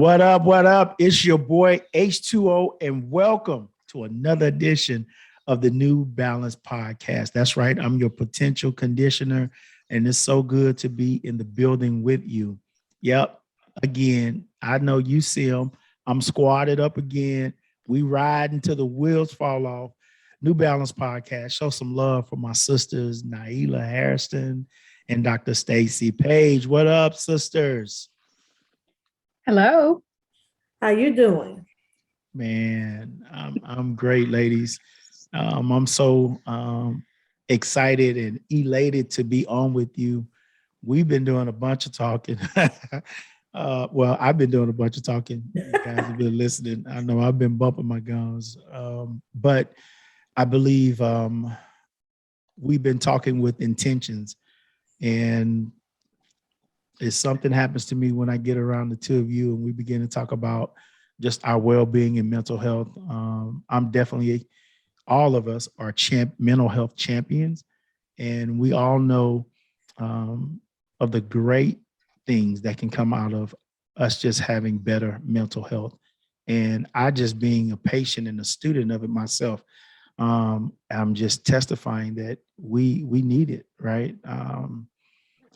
What up? What up? It's your boy H2O, and welcome to another edition of the New Balance Podcast. That's right. I'm your potential conditioner, and it's so good to be in the building with you. Yep. Again, I know you see them. I'm squatted up again. We ride until the wheels fall off. New Balance Podcast. Show some love for my sisters, Naila Harrison and Dr. Stacy Page. What up, sisters? Hello. How you doing? Man, I'm great, ladies. I'm so excited and elated to be on with you. We've been doing a bunch of talking. Well, I've been doing a bunch of talking. You guys have been listening. I know I've been bumping my gums, but I believe we've been talking with intentions, and if something happens to me when I get around the two of you and we begin to talk about just our well-being and mental health. I'm definitely, all of us are mental health champions, and we all know of the great things that can come out of us just having better mental health. And I just being a patient and a student of it myself, I'm just testifying that we need it, right?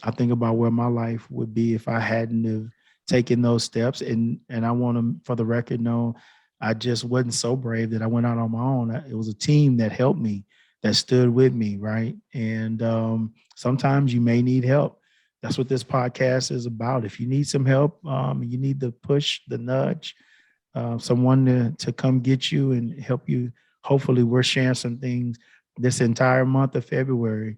I think about where my life would be if I hadn't have taken those steps. And I want to, for the record, know I just wasn't so brave that I went out on my own. It was a team that helped me, that stood with me, right? And sometimes you may need help. That's what this podcast is about. If you need some help, you need the push, the nudge, someone to come get you and help you. Hopefully we're sharing some things this entire month of February.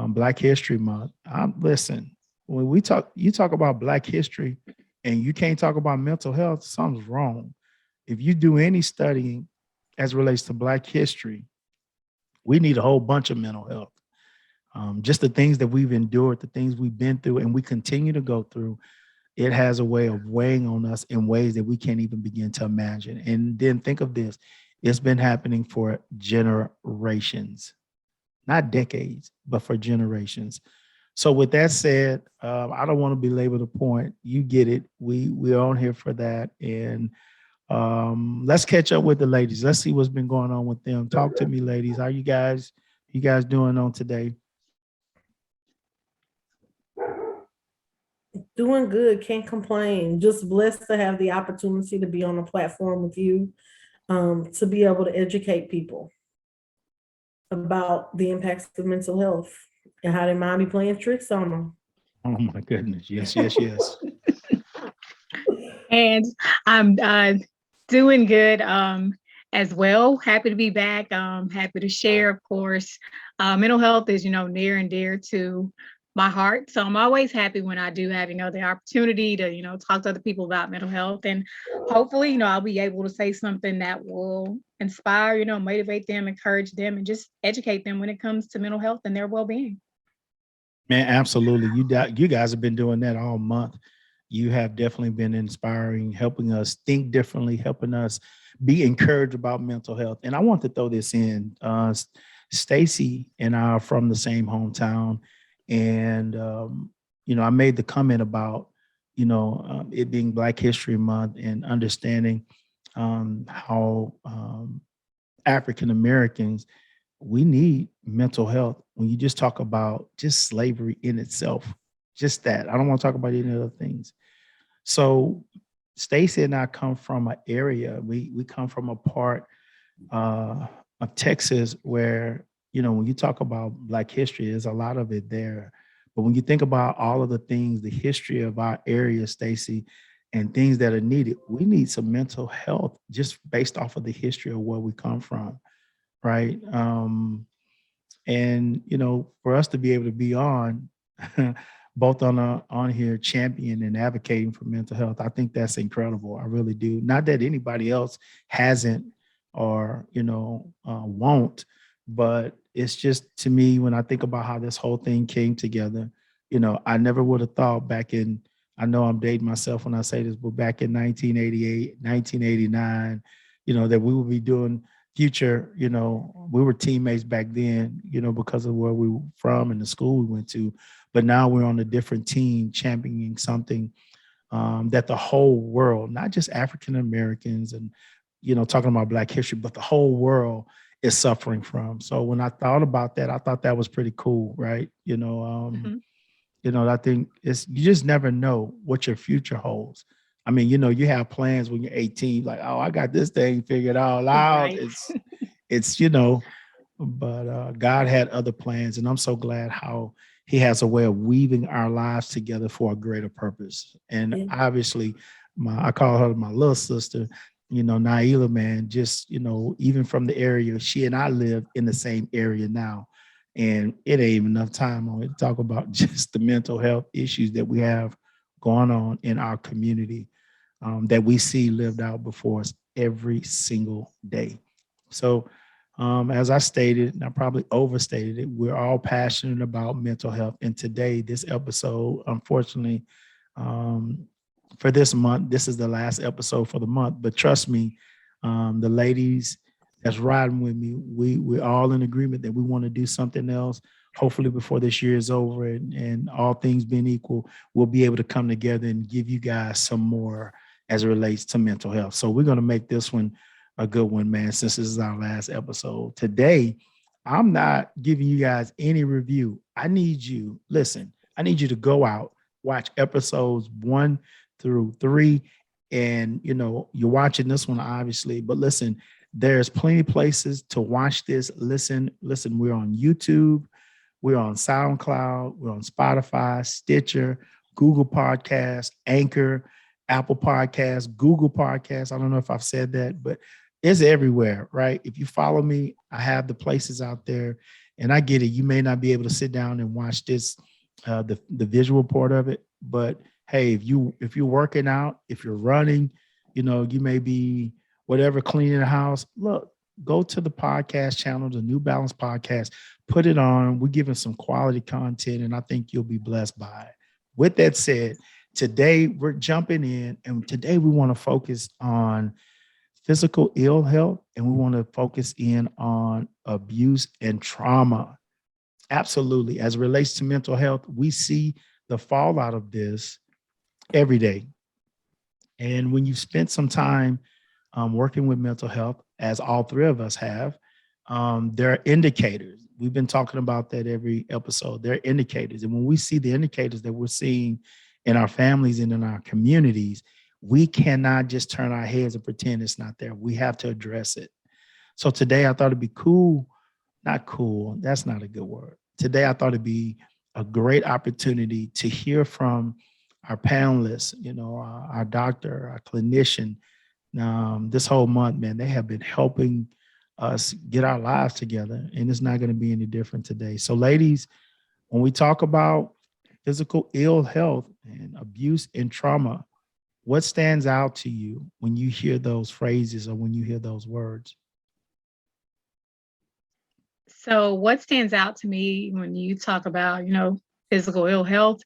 Black History Month. Listen, when you talk about Black history and you can't talk about mental health, something's wrong. If you do any studying as it relates to Black history, we need a whole bunch of mental health. Just the things that we've endured, the things we've been through, and we continue to go through, it has a way of weighing on us in ways that we can't even begin to imagine. And then think of this, it's been happening for generations. Not decades, but for generations. So with that said, I don't want to belabor the point. You get it. We're on here for that. And let's catch up with the ladies. Let's see what's been going on with them. Talk to me, ladies. How you guys doing on today? Doing good. Can't complain. Just blessed to have the opportunity to be on a platform with you, to be able to educate people about the impacts of mental health and how they might be playing tricks on them. Oh my goodness. Yes. And I'm doing good as well. Happy to be back. Happy to share, of course. Mental health is, near and dear to my heart. So I'm always happy when I do have, the opportunity to, talk to other people about mental health. And hopefully, I'll be able to say something that will inspire, motivate them, encourage them, and just educate them when it comes to mental health and their well-being. Man, absolutely. You guys have been doing that all month. You have definitely been inspiring, helping us think differently, helping us be encouraged about mental health. And I want to throw this in. Stacy and I are from the same hometown. And, I made the comment about, it being Black History Month and understanding how African Americans, we need mental health. When you just talk about just slavery in itself, just that. I don't want to talk about any other things. So Stacy and I come from an area, we come from a part of Texas where, when you talk about Black history, there's a lot of it there. But when you think about all of the things, the history of our area, Stacy, and things that are needed, we need some mental health just based off of the history of where we come from, right? And, for us to be able to be on, both on here championing and advocating for mental health, I think that's incredible. I really do. Not that anybody else hasn't or, won't, but it's just, to me, when I think about how this whole thing came together, I never would have thought back in, I know I'm dating myself when I say this, but back in 1988, 1989, that we would be doing future, we were teammates back then, because of where we were from and the school we went to, but now we're on a different team championing something that the whole world, not just African Americans and, talking about Black history, but the whole world is suffering from. So when I thought about that, I thought that was pretty cool, right? Mhm. I think you just never know what your future holds. I mean, you have plans when you're 18, like, oh, I got this thing figured all out. Right. It's but God had other plans, and I'm so glad how He has a way of weaving our lives together for a greater purpose. And Yeah. obviously, I call her my little sister. Naila, man, just even from the area, she and I live in the same area now, and it ain't even enough time on it to talk about just the mental health issues that we have going on in our community, that we see lived out before us every single day. So, as I stated, and I probably overstated it, we're all passionate about mental health. And today, this episode, unfortunately, um, for this month, this is the last episode for the month. But trust me, the ladies that's riding with me, we're all in agreement that we want to do something else. Hopefully, before this year is over, and all things being equal, we'll be able to come together and give you guys some more as it relates to mental health. So we're going to make this one a good one, man, since this is our last episode. Today, I'm not giving you guys any review. I need you to go out, watch episodes 1 through 3. And, you're watching this one, obviously, but listen, there's plenty of places to watch this. Listen, we're on YouTube. We're on SoundCloud. We're on Spotify, Stitcher, Google Podcasts, Anchor, Apple Podcasts, Google Podcasts. I don't know if I've said that, but it's everywhere, right? If you follow me, I have the places out there, and I get it. You may not be able to sit down and watch this, the visual part of it, but hey, if you're working out, if you're running, you may be whatever cleaning the house. Look, go to the podcast channel, the New Balance Podcast, put it on. We're giving some quality content, and I think you'll be blessed by it. With that said, today we're jumping in, and today we want to focus on physical ill health, and we want to focus in on abuse and trauma. Absolutely. As it relates to mental health, we see the fallout of this every day. And when you spent some time working with mental health, as all three of us have, there are indicators. We've been talking about that every episode. There are indicators. And when we see the indicators that we're seeing in our families and in our communities, we cannot just turn our heads and pretend it's not there. We have to address it. So today I thought it'd be cool, not cool, that's not a good word. Today I thought it'd be a great opportunity to hear from our panelists, our doctor, our clinician. This whole month, man, they have been helping us get our lives together, and it's not going to be any different today. So, ladies, when we talk about physical ill health and abuse and trauma, what stands out to you when you hear those phrases or when you hear those words? So, what stands out to me when you talk about, physical ill health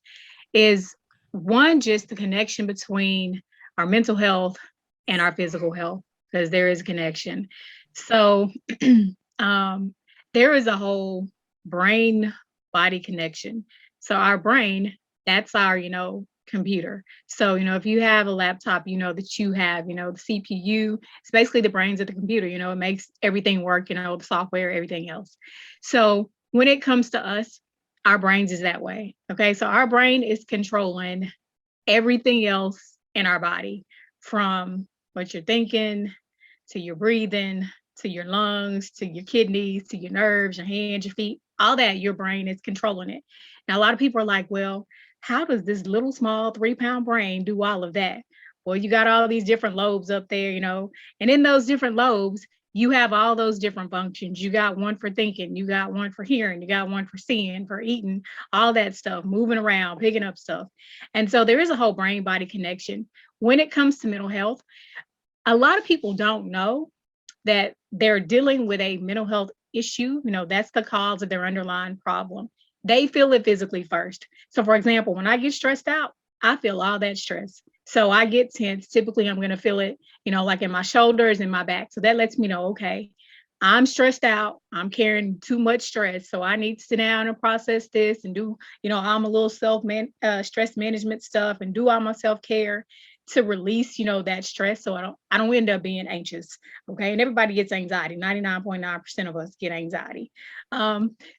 is one, just the connection between our mental health and our physical health, because there is a connection. So, um, there is a whole brain body connection. So, our brain, that's our, computer. So, if you have a laptop, that you have, the CPU, it's basically the brains of the computer, it makes everything work, the software, everything else. So, when it comes to us, our brains is that way. Okay. So, our brain is controlling everything else in our body, from what you're thinking to your breathing to your lungs to your kidneys to your nerves, your hands, your feet, all that. Your brain is controlling it. Now, a lot of people are like, well, how does this little small 3-pound brain do all of that? Well, you got all these different lobes up there, and in those different lobes, you have all those different functions. You got one for thinking, you got one for hearing, you got one for seeing, for eating, all that stuff, moving around, picking up stuff. And so there is a whole brain body connection. When it comes to mental health, a lot of people don't know that they're dealing with a mental health issue. That's the cause of their underlying problem. They feel it physically first. So, for example, when I get stressed out, I feel all that stress. So I get tense. Typically, I'm going to feel it, like in my shoulders and my back. So that lets me know, okay, I'm stressed out. I'm carrying too much stress. So I need to sit down and process this and do, I'm a little stress management stuff and do all my self-care to release, that stress. So I don't end up being anxious. Okay. And everybody gets anxiety. 99.9% of us get anxiety.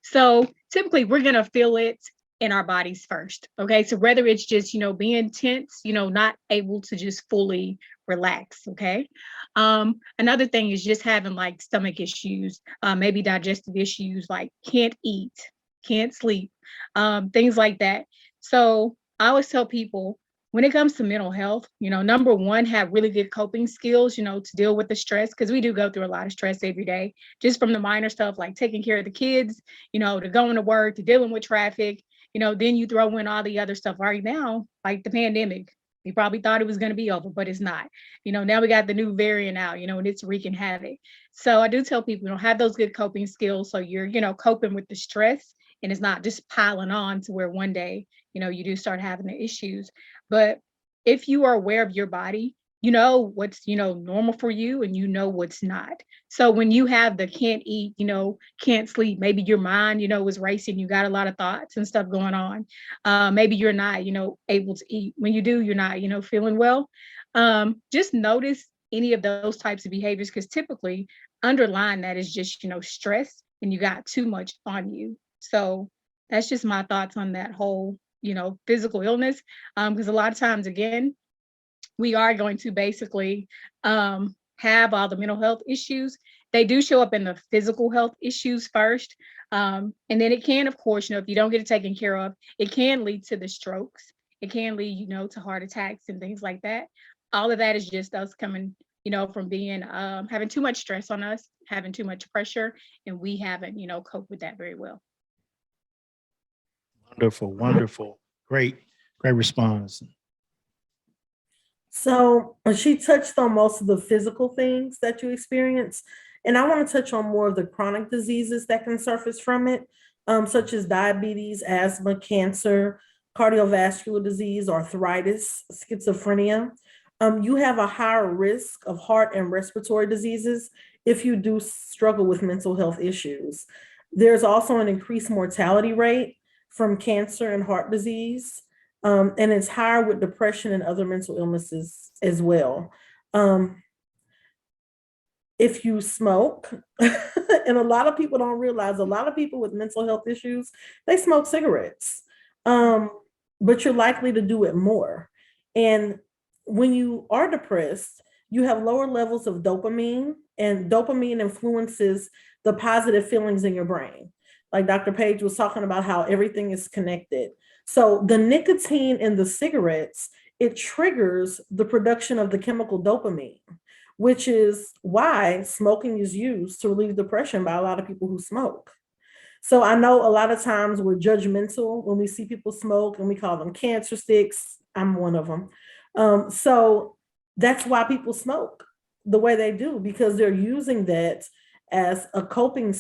So typically we're going to feel it in our bodies first. Okay. So whether it's just, being tense, not able to just fully relax. Okay. Another thing is just having like stomach issues, maybe digestive issues, like can't eat, can't sleep, things like that. So I always tell people when it comes to mental health, number one, have really good coping skills, to deal with the stress, because we do go through a lot of stress every day, just from the minor stuff like taking care of the kids, to going to work, to dealing with traffic, then you throw in all the other stuff right now, like the pandemic. We probably thought it was going to be over, but it's not. Now we got the new variant out, and it's wreaking havoc. So I do tell people, have those good coping skills so you're, coping with the stress and it's not just piling on to where one day, you do start having the issues. But if you are aware of your body, you know what's, normal for you and you know what's not. So when you have the can't eat, can't sleep, maybe your mind, is racing, you got a lot of thoughts and stuff going on. Maybe you're not, able to eat. When you do, you're not, feeling well. Just notice any of those types of behaviors, because typically underlying that is just, stress and you got too much on you. So that's just my thoughts on that whole, physical illness. Because a lot of times, again, we are going to basically have all the mental health issues. They do show up in the physical health issues first. And then it can, of course, if you don't get it taken care of, it can lead to the strokes. It can lead, to heart attacks and things like that. All of that is just us coming, from being, having too much stress on us, having too much pressure, and we haven't, coped with that very well. Wonderful, wonderful. Great, great response. So she touched on most of the physical things that you experience. And I want to touch on more of the chronic diseases that can surface from it, such as diabetes, asthma, cancer, cardiovascular disease, arthritis, schizophrenia. You have a higher risk of heart and respiratory diseases if you do struggle with mental health issues. There's also an increased mortality rate from cancer and heart disease. And it's higher with depression and other mental illnesses as well. If you smoke, and a lot of people don't realize, a lot of people with mental health issues, they smoke cigarettes, but you're likely to do it more. And when you are depressed, you have lower levels of dopamine, and dopamine influences the positive feelings in your brain. Like Dr. Page was talking about how everything is connected. So the nicotine in the cigarettes, it triggers the production of the chemical dopamine, which is why smoking is used to relieve depression by a lot of people who smoke. So I know a lot of times we're judgmental when we see people smoke and we call them cancer sticks. I'm one of them. So that's why people smoke the way they do, because they're using that as a coping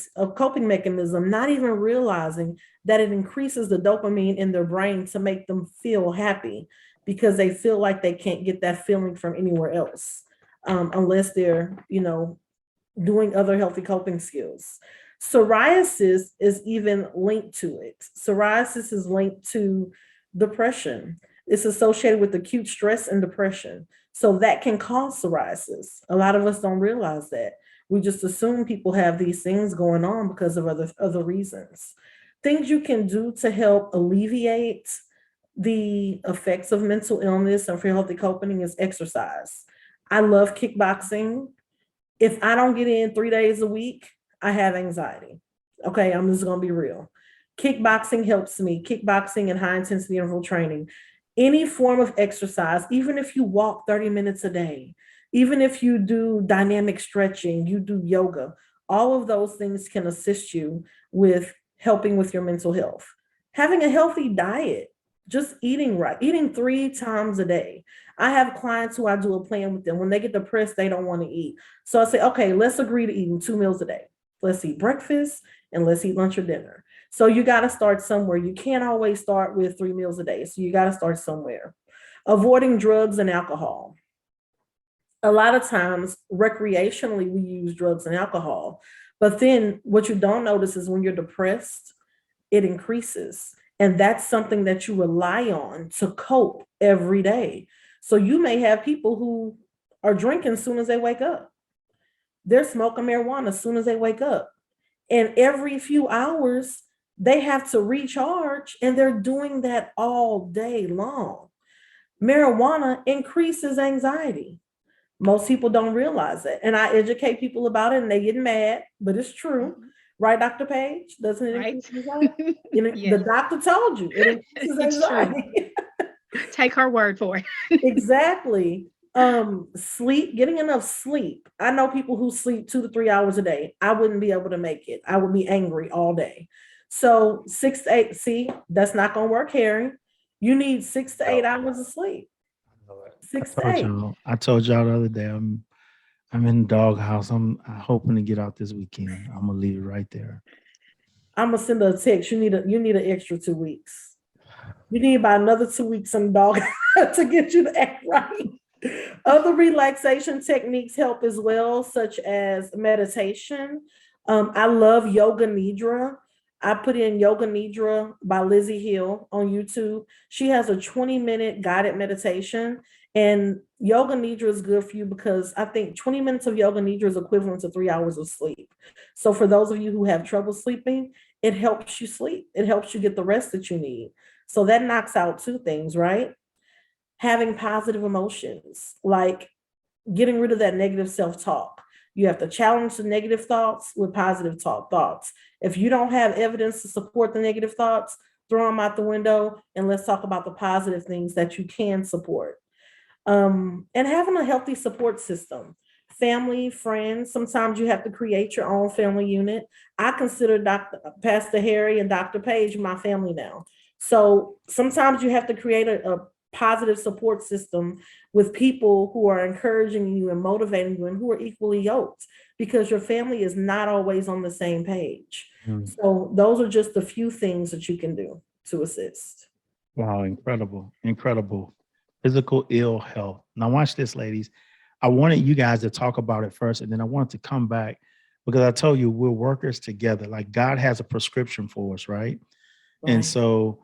mechanism, not even realizing that it increases the dopamine in their brain to make them feel happy, because they feel like they can't get that feeling from anywhere else, unless they're, doing other healthy coping skills. Psoriasis is even linked to it. Psoriasis is linked to depression. It's associated with acute stress and depression. So that can cause psoriasis. A lot of us don't realize that. We just assume people have these things going on because of other reasons. Things you can do to help alleviate the effects of mental illness and for healthy coping is exercise. I love kickboxing. If I don't get in 3 days a week, I have anxiety. Okay, I'm just gonna be real. Kickboxing helps me. Kickboxing and high intensity interval training. Any form of exercise, even if you walk 30 minutes a day, even if you do dynamic stretching, you do yoga, all of those things can assist you with helping with your mental health. Having a healthy diet, just eating right, eating 3 times a day. I have clients who I do a plan with them. When they get depressed, they don't want to eat. So I say, okay, let's agree to eating 2 meals a day. Let's eat breakfast and let's eat lunch or dinner. So you got to start somewhere. You can't always start with 3 meals a day. So you got to start somewhere. Avoiding drugs and alcohol. A lot of times recreationally we use drugs and alcohol, But then what you don't notice is when you're depressed, it increases. And that's something that you rely on to cope every day. So you may have people who are drinking as soon as they wake up. They're smoking marijuana as soon as they wake up. And every few hours, they have to recharge, and they're doing that all day long. Marijuana increases anxiety. Most people don't realize it. And I educate people about it and they get mad, but it's true. Right, Dr. Page? Doesn't it Right. increase anxiety? The Yes, doctor told you it increases it's true. anxiety. Take her word for it. Exactly. Sleep, getting enough sleep. I know people who sleep 2 to 3 hours a day. I wouldn't be able to make it. I would be angry all day. So 6 to 8, see, that's not gonna work, Harry. You need 6 to 8 hours of sleep. Six to eight. I told y'all the other day, I'm in the doghouse. I'm hoping to get out this weekend. I'm gonna leave it right there. I'm gonna send her a text. You need an extra 2 weeks. You need about another 2 weeks in the dog to get you to act right. Other relaxation techniques help as well, such as meditation. I love Yoga Nidra. I put in Yoga Nidra by Lizzie Hill on YouTube. She has a 20-minute guided meditation, and Yoga Nidra is good for you because I think 20 minutes of Yoga Nidra is equivalent to 3 hours of sleep. So for those of you who have trouble sleeping, it helps you sleep. It helps you get the rest that you need. So that knocks out two things, right? Having positive emotions, like getting rid of that negative self-talk. You have to challenge the negative thoughts with positive thoughts. If you don't have evidence to support the negative thoughts, throw them out the window and let's talk about the positive things that you can support. And having a healthy support system. Family, friends, sometimes you have to create your own family unit. I consider Pastor Harry and Dr. Page my family now. So sometimes you have to create a positive support system with people who are encouraging you and motivating you and who are equally yoked, because your family is not always on the same page. So those are just a few things that you can do to assist. Wow, incredible. Physical ill health. Now watch this, ladies. I wanted you guys to talk about it first, and then I wanted to come back because I told you we're workers together. Like God has a prescription for us, right? And so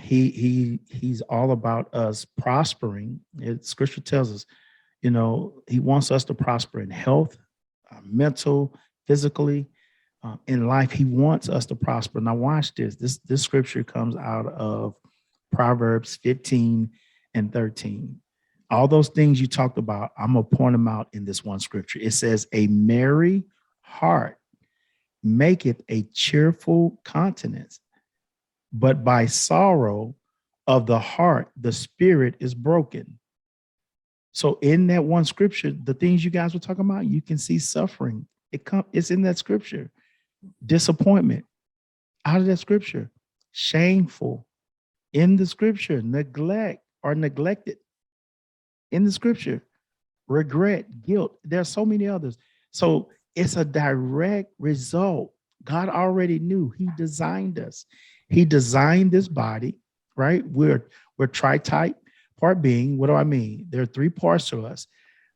he's all about us prospering. Scripture tells us, he wants us to prosper in health, mental, physically, in life. He wants us to prosper. Now watch this. This scripture comes out of Proverbs 15 and 13. All those things you talked about, I'm going to point them out in this one scripture. It says, a merry heart maketh a cheerful countenance, but by sorrow of the heart, the spirit is broken. So in that one scripture, the things you guys were talking about, you can see suffering. It's in that scripture. Disappointment out of that scripture. Shameful in the scripture. Neglect or neglected in the scripture. Regret, guilt. There are so many others. So it's a direct result. God already knew. He designed us. He designed this body, right? We're tritype. Part being, what do I mean? There are three parts to us.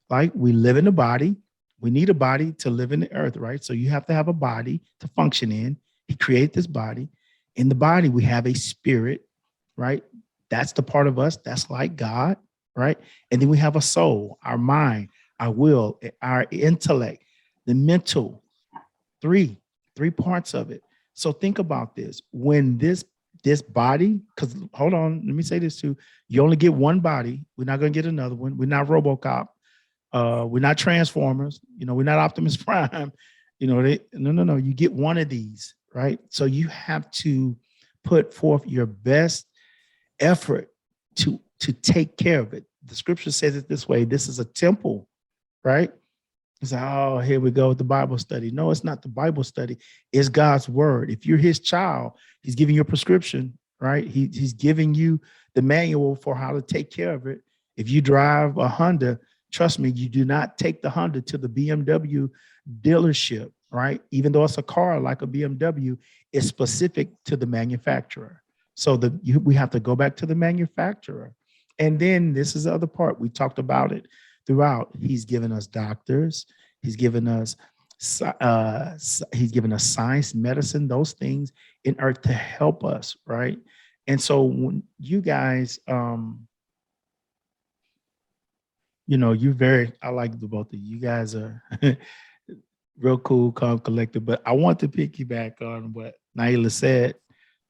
Like we live in the body. We need a body to live in the earth, right? So you have to have a body to function in. He created this body. In the body, we have a spirit, right? That's the part of us that's like God, right? And then we have a soul, our mind, our will, our intellect, the mental, three parts of it. So think about this. When this body, because hold on, let me say this too. You only get one body. We're not going to get another one. We're not RoboCop. We're not Transformers. We're not Optimus Prime. No. You get one of these, right? So you have to put forth your best effort to take care of it. The scripture says it this way. This is a temple, right? It's like, oh, here we go with the Bible study. No, it's not the Bible study. It's God's word. If you're his child, he's giving you a prescription, right? He's giving you the manual for how to take care of it. If you drive a Honda, trust me, you do not take the Honda to the BMW dealership, right? Even though it's a car like a BMW, it's specific to the manufacturer. So we have to go back to the manufacturer. And then this is the other part. We talked about it throughout. He's given us doctors. He's given us He's given us science, medicine, those things in earth to help us, right? And so when you guys, you very, I like the both of you. You guys are real cool, calm, collected. But I want to piggyback on what Naila said.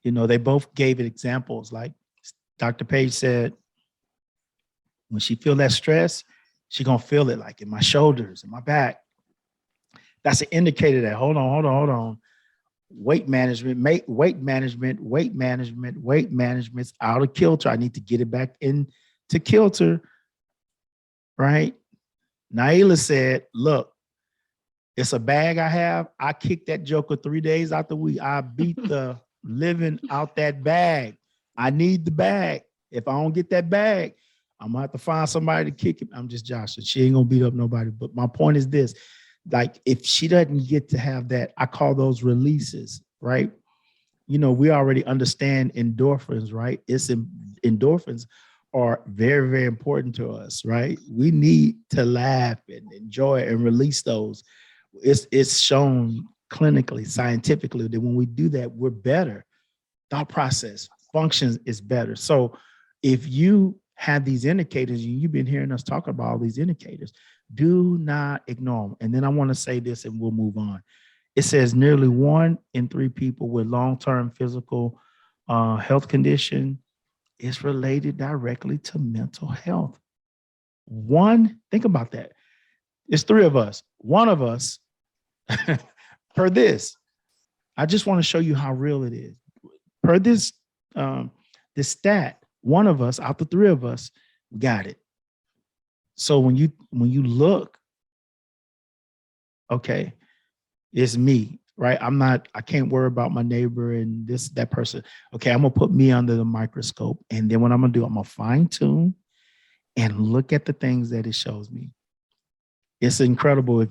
They both gave it examples. Like Dr. Page said, when she feel that stress, she gonna feel it like in my shoulders, in my back. That's an indicator that hold on. Weight management's out of kilter. I need to get it back into kilter, right? Naila said, look, it's a bag I have. I kicked that joker 3 days out the week. I beat the living out that bag. I need the bag. If I don't get that bag, I'm gonna have to find somebody to kick it. I'm just joshing. She ain't gonna beat up nobody. But my point is this: like, if she doesn't get to have that, I call those releases, right? We already understand endorphins, right? Endorphins are very, very important to us, right? We need to laugh and enjoy and release those. It's shown clinically, scientifically, that when we do that, we're better. Thought process functions is better. So if you have these indicators, and you've been hearing us talk about all these indicators, do not ignore them. And then I want to say this and we'll move on. It says nearly 1 in 3 people with long-term physical health condition is related directly to mental health. Think about that. It's 3 of us. One of us, per this, I just want to show you how real it is. Per this stat, one of us out the 3 of us got it. So when you look, okay, it's me, right? I can't worry about my neighbor and that person. Okay, I'm gonna put me under the microscope. And then what I'm gonna do, I'm gonna fine tune and look at the things that it shows me. It's incredible. I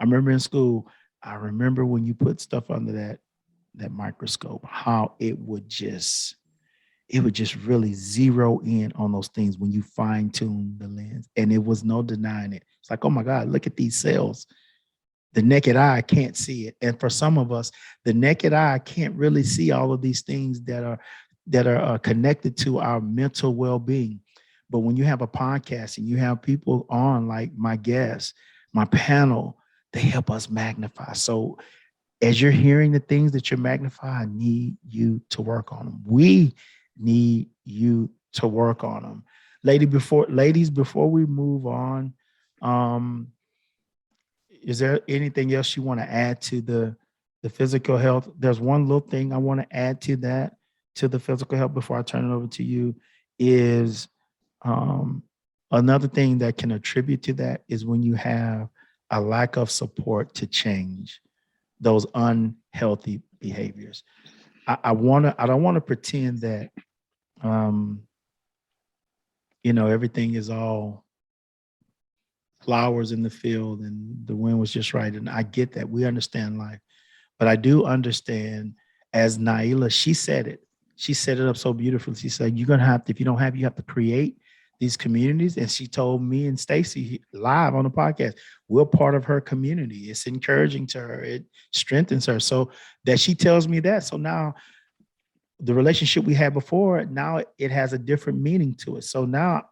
remember in school, I remember when you put stuff under that microscope, how it would just really zero in on those things when you fine tune the lens. And it was no denying it. It's like, oh my God, look at these cells. The naked eye can't see it. And for some of us, the naked eye can't really see all of these things that are connected to our mental well-being. But when you have a podcast and you have people on, like my guests, my panel, they help us magnify. So as you're hearing the things that you're magnifying, I need you to work on them. We need you to work on them. Ladies, before we move on, is there anything else you want to add to the physical health? There's one little thing I want to add to the physical health before I turn it over to you is another thing that can attribute to that is when you have a lack of support to change those unhealthy behaviors. I don't want to pretend that everything is all flowers in the field and the wind was just right. And I get that. We understand life. But I do understand, as Naila, she said it up so beautifully. She said, you're going to have to, if you don't have, you have to create these communities. And she told me and Stacy live on the podcast, we're part of her community. It's encouraging to her. It strengthens her. So that she tells me that. So now the relationship we had before, now it has a different meaning to it. So now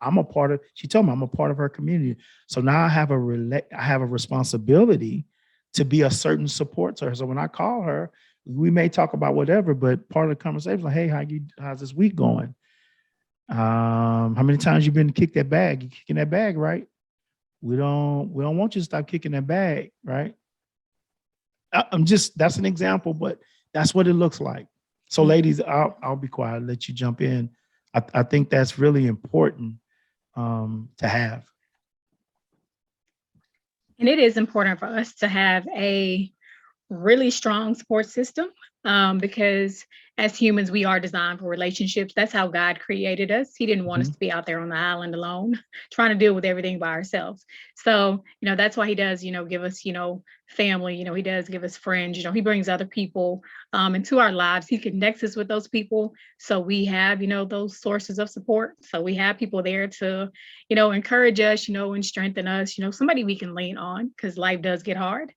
she told me I'm a part of her community. So now I have a responsibility to be a certain support to her. So when I call her, we may talk about whatever, but part of the conversation is like, hey, how's this week going? How many times you been to kick that bag? You kicking that bag, right? We don't want you to stop kicking that bag, right? That's an example, but that's what it looks like. So ladies, I'll be quiet. I'll let you jump in. I think that's really important to have. And it is important for us to have a really strong support system because as humans, we are designed for relationships. That's how God created us. He didn't want us to be out there on the island alone, trying to deal with everything by ourselves. So, that's why he does, give us, family, he does give us friends, he brings other people into our lives. He connects us with those people. So we have, those sources of support. So we have people there to, encourage us, and strengthen us, somebody we can lean on because life does get hard.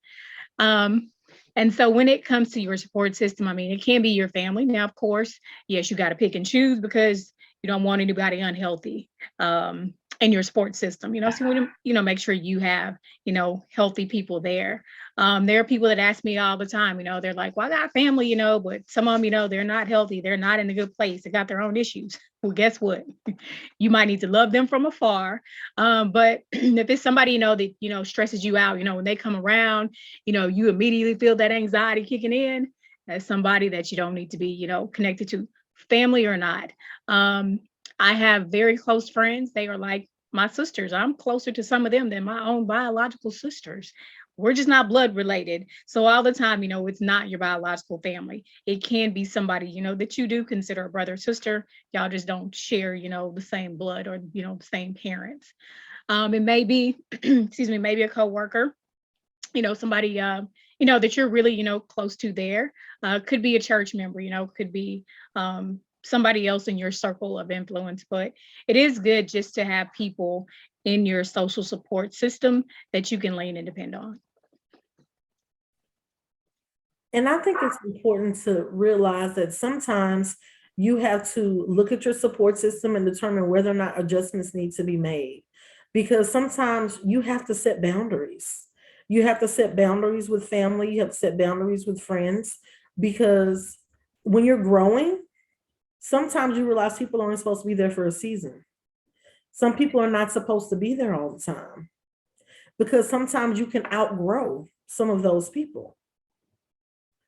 And so when it comes to your support system, I mean, it can be your family. Now, of course, yes, you got to pick and choose because you don't want anybody unhealthy in your support system. So we, make sure you have, healthy people there. There are people that ask me all the time, they're like, well, I got family, but some of them, they're not healthy. They're not in a good place. They got their own issues. Well, guess what? You might need to love them from afar. But if it's somebody, that, stresses you out, when they come around, you immediately feel that anxiety kicking in. That's somebody that you don't need to be, connected to, family or not. I have very close friends. They are like my sisters. I'm closer to some of them than my own biological sisters. We're just not blood related. So all the time, it's not your biological family. It can be somebody, that you do consider a brother or sister. Y'all just don't share, the same blood or, the same parents. It may be, excuse me, maybe a coworker, somebody, that you're really, close to there. Could be a church member, could be somebody else in your circle of influence. But it is good just to have people in your social support system that you can lean and depend on. And I think it's important to realize that sometimes you have to look at your support system and determine whether or not adjustments need to be made. Because sometimes you have to set boundaries. You have to set boundaries with family, you have to set boundaries with friends, because when you're growing, sometimes you realize people aren't supposed to be there for a season. Some people are not supposed to be there all the time, because sometimes you can outgrow some of those people.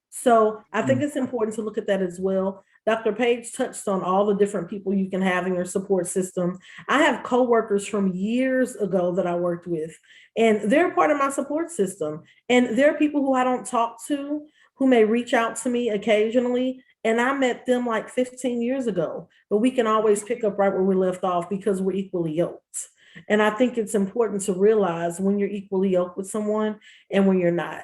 So I think it's important to look at that as well. Dr. Page touched on all the different people you can have in your support system. I have coworkers from years ago that I worked with, and they're part of my support system. And there are people who I don't talk to who may reach out to me occasionally. And I met them like 15 years ago, but we can always pick up right where we left off because we're equally yoked. And I think it's important to realize when you're equally yoked with someone and when you're not.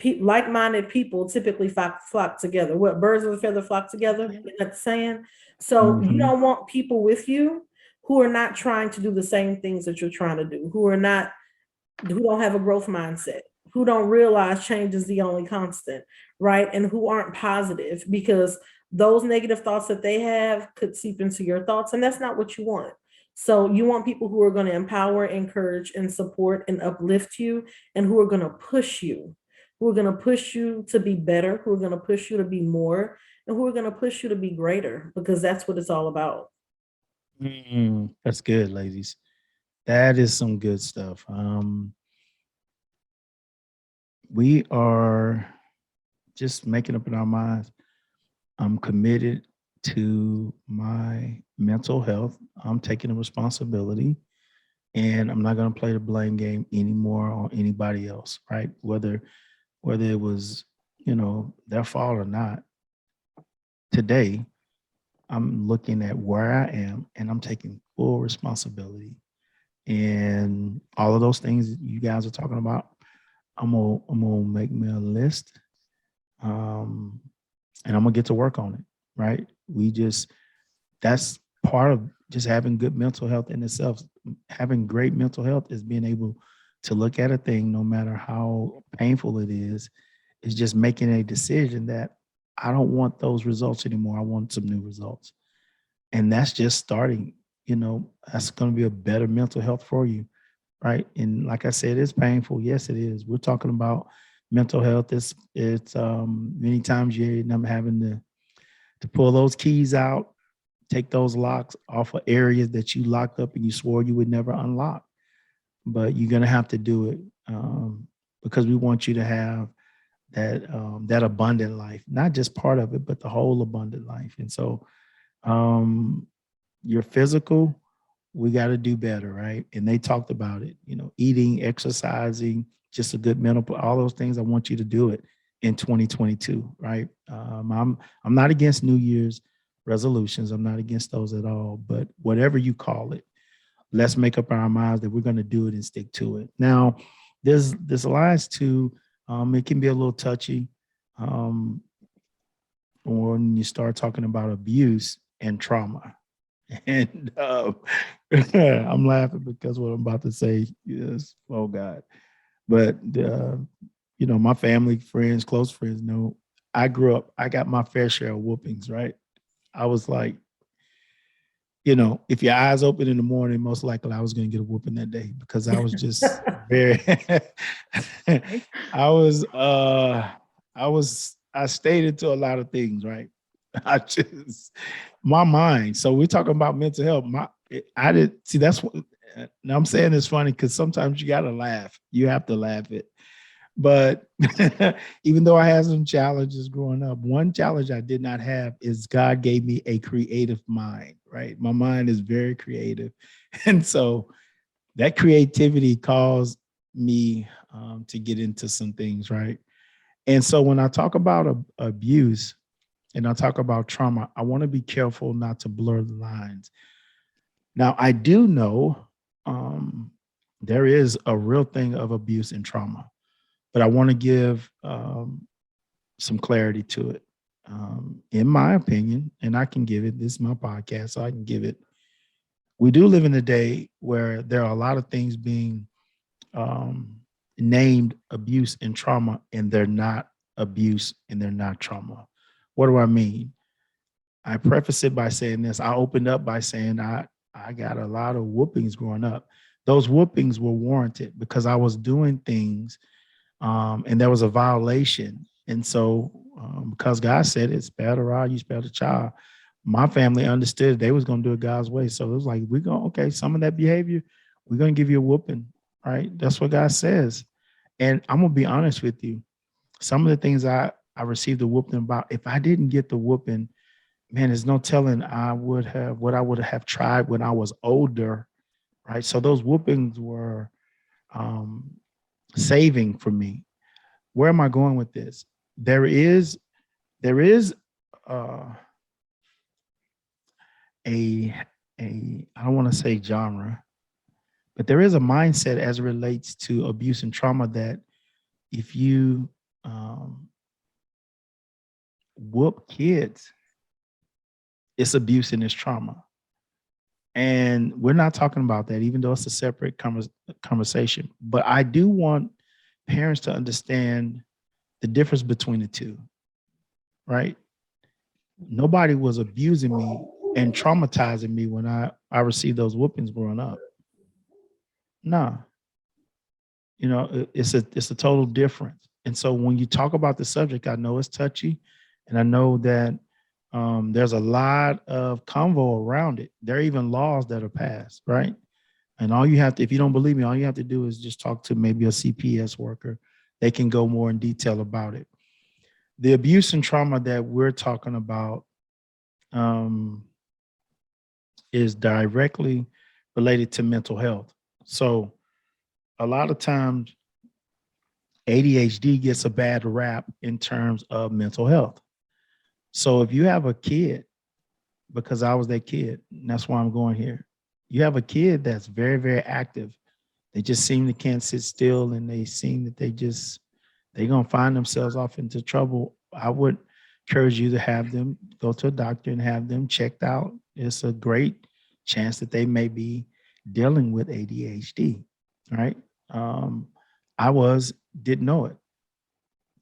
Like-minded people typically flock together. What, birds of a feather flock together? Isn't that the saying? So you don't want people with you who are not trying to do the same things that you're trying to do, who don't have a growth mindset, who don't realize change is the only constant, right? And who aren't positive, because those negative thoughts that they have could seep into your thoughts, and that's not what you want. So you want people who are going to empower, encourage, and support and uplift you, and who are going to push you, who are going to push you to be better, who are going to push you to be more, and who are going to push you to be greater, because that's what it's all about. That's good, ladies. That is some good stuff. We are just making up in our minds. I'm committed to my mental health. I'm taking the responsibility, and I'm not going to play the blame game anymore on anybody else, right? Whether it was, their fault or not. Today, I'm looking at where I am and I'm taking full responsibility. And all of those things that you guys are talking about, I'm gonna make me a list. Um, and I'm gonna get to work on it, right? That's part of just having good mental health in itself. Having great mental health is being able to look at a thing, no matter how painful it is just making a decision that I don't want those results anymore. I want some new results. And that's just starting, that's going to be a better mental health for you. Right. And like I said, it's painful. Yes, it is. We're talking about mental health. It's many times you're having to pull those keys out, take those locks off of areas that you locked up and you swore you would never unlock. But you're going to have to do it because we want you to have that abundant life, not just part of it, but the whole abundant life. And so your physical, we got to do better, right? And they talked about it, eating, exercising, just a good mental, all those things. I want you to do it in 2022, right? I'm not against New Year's resolutions. I'm not against those at all, but whatever you call it, let's make up our minds that we're going to do it and stick to it. Now, there's lines to, it can be a little touchy when you start talking about abuse and trauma. And I'm laughing because what I'm about to say is, oh God. But my family, friends, close friends know I grew up, I got my fair share of whoopings, right? I was like, if your eyes open in the morning, most likely I was going to get a whooping that day because I was just very, Okay. I was, I stayed into a lot of things, right? I just, my mind. So we're talking about mental health. I did see that's what, now I'm saying it's funny because sometimes you got to laugh. You have to laugh it. But even though I had some challenges growing up, one challenge I did not have is God gave me a creative mind, right? My mind is very creative. And so that creativity caused me to get into some things, right? And so when I talk about abuse and I talk about trauma, I want to be careful not to blur the lines. Now, I do know um, there is a real thing of abuse and trauma, but I want to give some clarity to it. In my opinion, and I can give it, this is my podcast, so I can give it. We do live in a day where there are a lot of things being um, named abuse and trauma, and they're not abuse and they're not trauma. What do I mean? I preface it by saying this. I opened up by saying I got a lot of whoopings growing up. Those whoopings were warranted because I was doing things and there was a violation. And so, because God said it, spare the rod, you spare the child. My family understood they was going to do it God's way. So it was like, we're going, okay, some of that behavior, we're going to give you a whooping, right? That's what God says. And I'm going to be honest with you. Some of the things I received a whooping about, if I didn't get the whooping, man, there's no telling what I would have tried when I was older, right? So those whoopings were um, saving for me. Where am I going with this? There is uh, a I don't want to say genre, but there is a mindset as it relates to abuse and trauma that if you um, whoop kids, it's abuse and it's trauma. And we're not talking about that, even though it's a separate conversation. But I do want parents to understand the difference between the two, right? Nobody was abusing me and traumatizing me when I received those whoopings growing up. No, it's a total difference. And so when you talk about the subject, I know it's touchy, and I know that there's a lot of convo around it. There are even laws that are passed, right? And all you have to, if you don't believe me, all you have to do is just talk to maybe a CPS worker. They can go more in detail about it. The abuse and trauma that we're talking about um, is directly related to mental health. So a lot of times ADHD gets a bad rap in terms of mental health. So if you have a kid, because I was that kid, and that's why I'm going here. You have a kid that's very, very active. They just seem to can't sit still, and they seem that they're gonna find themselves off into trouble. I would encourage you to have them go to a doctor and have them checked out. It's a great chance that they may be dealing with ADHD, right? Um, I didn't know it.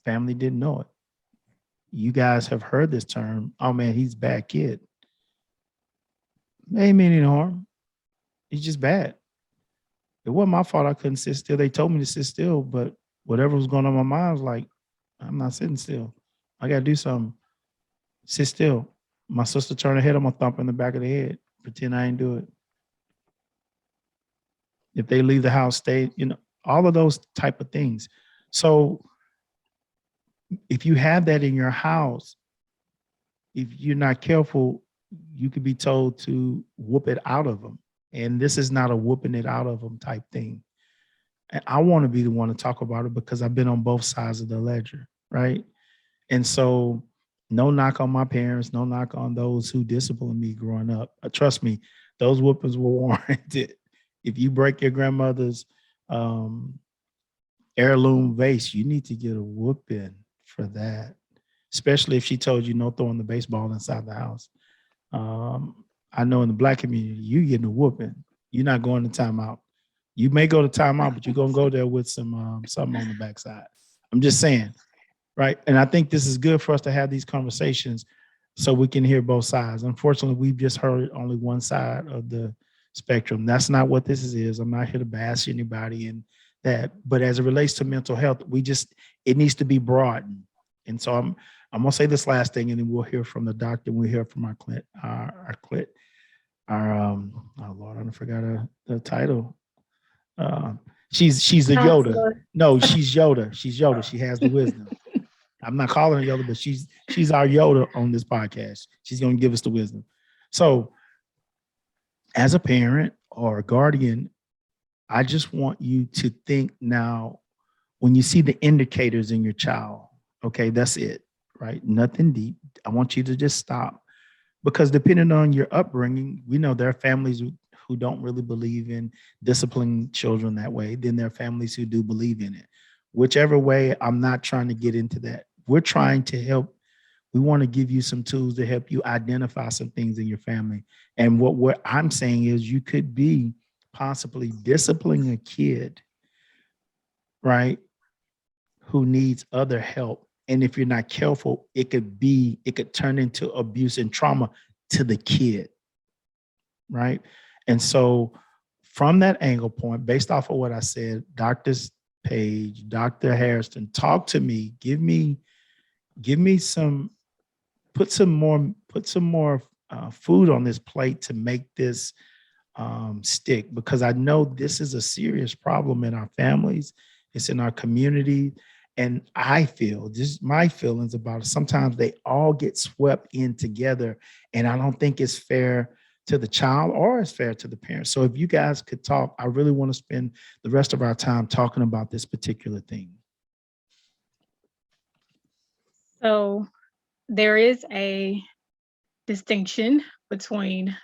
Family didn't know it. You guys have heard this term. Oh man, he's a bad kid. They ain't mean any harm. He's just bad. It wasn't my fault I couldn't sit still. They told me to sit still, but whatever was going on in my mind was like, I'm not sitting still. I got to do something. Sit still. My sister turned her head, I'm going to thump her in the back of the head. Pretend I ain't do it. If they leave the house, stay, all of those type of things. So if you have that in your house, if you're not careful, you could be told to whoop it out of them. And this is not a whooping it out of them type thing. And I want to be the one to talk about it because I've been on both sides of the ledger, right? And so, no knock on my parents, no knock on those who disciplined me growing up. Trust me, those whoopings were warranted. If you break your grandmother's um, heirloom vase, you need to get a whooping for that, especially if she told you no throwing the baseball inside the house. I know in the Black community, you getting a whooping. You're not going to timeout. You may go to timeout, but you're gonna go there with some something on the backside. I'm just saying, right? And I think this is good for us to have these conversations so we can hear both sides. Unfortunately, we've just heard only one side of the spectrum. That's not what this is. I'm not here to bash anybody in that. But as it relates to mental health, it needs to be broadened. And so I'm gonna say this last thing, and then we'll hear from the doctor. We'll hear from oh Lord, I forgot the title. Uh, she's the Yoda. Counselor. No, she's Yoda. She's Yoda. She has the wisdom. I'm not calling her Yoda, but she's our Yoda on this podcast. She's going to give us the wisdom. So, as a parent or a guardian, I just want you to think now when you see the indicators in your child. Okay, that's it, right? Nothing deep. I want you to just stop because depending on your upbringing, we know there are families who don't really believe in disciplining children that way. Then there are families who do believe in it. Whichever way, I'm not trying to get into that. We're trying to help. We want to give you some tools to help you identify some things in your family. And what I'm saying is you could be possibly disciplining a kid, right, who needs other help. And if you're not careful, it could turn into abuse and trauma to the kid, right? And so from that angle point, based off of what I said, Dr. Page, Dr. Harrison, talk to me, give me some, put some more food on this plate to make this stick, because I know this is a serious problem in our families. It's in our community. And I feel, just my feelings about it, sometimes they all get swept in together. And I don't think it's fair to the child or it's fair to the parents. So if you guys could talk, I really want to spend the rest of our time talking about this particular thing. So there is a distinction between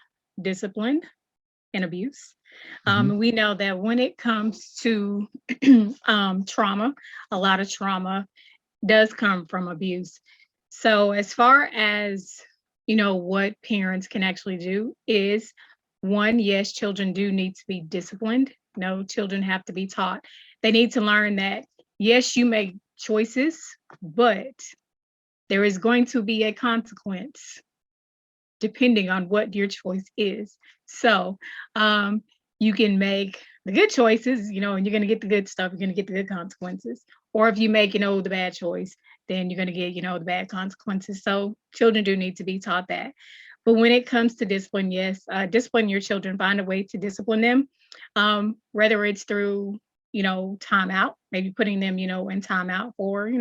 discipline and abuse. We know that when it comes to trauma, a lot of trauma does come from abuse. So as far as, what parents can actually do is, one, yes, children do need to be disciplined. No, children have to be taught. They need to learn that, yes, you make choices, but there is going to be a consequence depending on what your choice is. So you can make the good choices, and you're going to get the good stuff. You're going to get the good consequences. Or if you make, the bad choice, then you're going to get, the bad consequences. So children do need to be taught that. But when it comes to discipline, yes, discipline your children, find a way to discipline them, whether it's through, timeout, maybe putting them, in timeout for,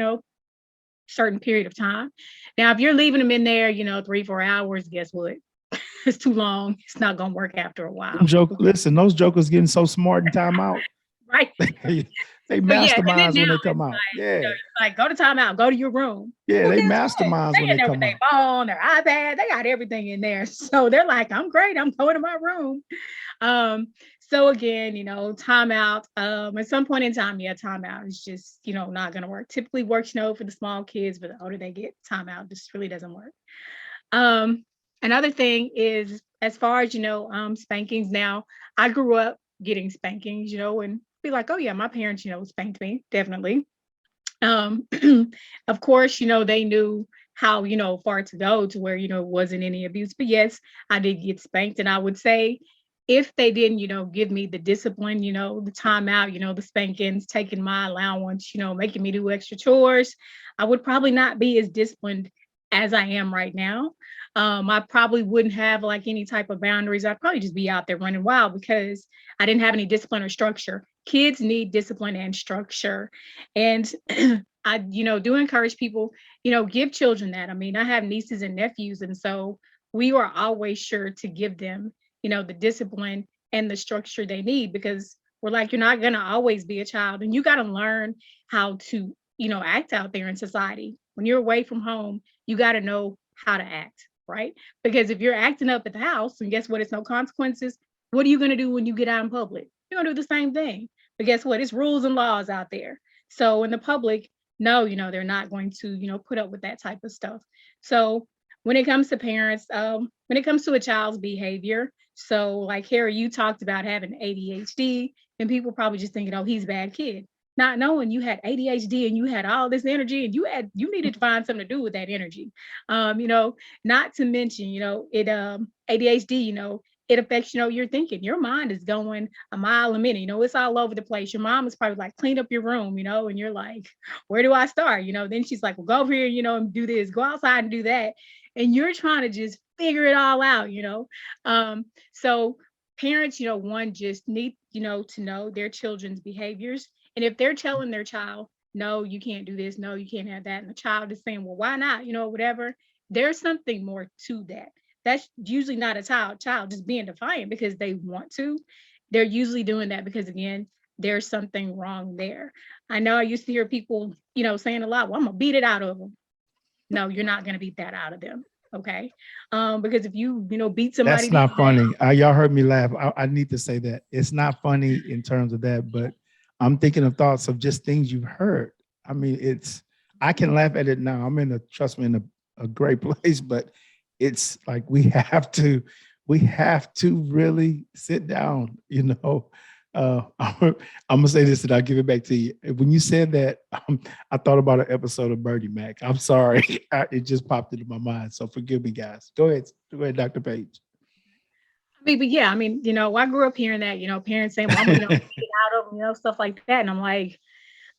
certain period of time. Now, if you're leaving them in there, 3-4 hours, guess what? It's too long. It's not going to work after a while. Listen, those jokers getting so smart in timeout. Right. They masterminds when they come out. Like go to timeout, go to your room. Yeah, they masterminds when they come out. Their phone, their iPad, they got everything in there. So they're like, I'm great. I'm going to my room. So again, timeout. At some point in time, timeout is just, not going to work. Typically works, for the small kids, but the older they get, timeout just really doesn't work. Another thing is, as far as, spankings. Now, I grew up getting spankings, and be like, oh yeah, my parents, spanked me, definitely. Of course, they knew how, far to go to where, it wasn't any abuse. But yes, I did get spanked. And I would say if they didn't, give me the discipline, the timeout, the spankings, taking my allowance, making me do extra chores, I would probably not be as disciplined as I am right now. I probably wouldn't have like any type of boundaries. I'd probably just be out there running wild because I didn't have any discipline or structure. Kids need discipline and structure. And I, do encourage people, give children that. I mean, I have nieces and nephews, and so we are always sure to give them, the discipline and the structure they need, because we're like, you're not going to always be a child, and you got to learn how to, act out there in society. When you're away from home, you got to know how to act, right? Because if you're acting up at the house, and guess what? It's no consequences. What are you going to do when you get out in public? You're going to do the same thing. But guess what? It's rules and laws out there. So in the public, no, they're not going to, put up with that type of stuff. So when it comes to parents, when it comes to a child's behavior, so like Harry, you talked about having ADHD, and people probably just thinking, oh, he's a bad kid. not knowing you had ADHD and you had all this energy and you needed to find something to do with that energy. You know, not to mention, you know, it ADHD, you know, it affects, you know, your thinking. Your mind is going a mile a minute, you know, it's all over the place. Your mom is probably like, clean up your room, you know, and you're like, where do I start? You know, then she's like, well, go over here, you know, and do this, go outside and do that. And you're trying to just figure it all out, you know. So parents, you know, one just need, you know, to know their children's behaviors. And if they're telling their child, no, you can't do this, no, you can't have that, and the child is saying, well, why not? You know, whatever. There's something more to that. That's usually not a child just being defiant because they want to. They're usually doing that because again, there's something wrong there. I know I used to hear people, you know, saying a lot, well, I'm gonna beat it out of them. No, you're not gonna beat that out of them. Okay. Because if you know, beat somebody That's these not days, funny. Y'all heard me laugh. I need to say that it's not funny in terms of that, but I'm thinking of thoughts of just things you've heard. I mean, I can laugh at it now. I'm in trust me, in a great place, but it's like we have to really sit down, you know. I'm gonna say this and I'll give it back to you. When you said that, I thought about an episode of Birdie Mac. I'm sorry, it just popped into my mind. So forgive me, guys. Go ahead, Dr. Page. I mean, but yeah, I mean, you know, I grew up hearing that, you know, parents saying, well, I'm gonna, you know, beat it out of them, you know, stuff like that. And I'm like,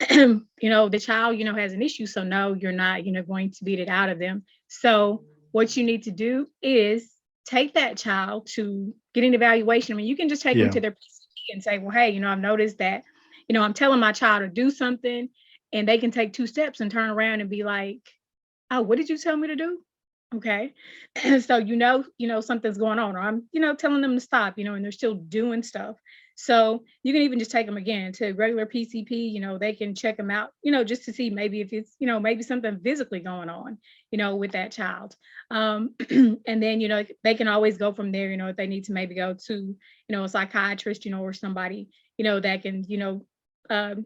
you know, the child, you know, has an issue. So no, you're not, you know, going to beat it out of them. So what you need to do is take that child to get an evaluation. I mean, you can just take them Yeah. to their PCP and say, well, hey, you know, I've noticed that, you know, I'm telling my child to do something and they can take two steps and turn around and be like, oh, what did you tell me to do? Okay. So you know something's going on, or I'm, you know, telling them to stop, you know, and they're still doing stuff. So you can even just take them again to regular PCP, you know, they can check them out, you know, just to see maybe if it's, you know, maybe something physically going on, you know, with that child. And then, you know, they can always go from there, you know, if they need to maybe go to, you know, a psychiatrist, you know, or somebody, you know, that can, you know,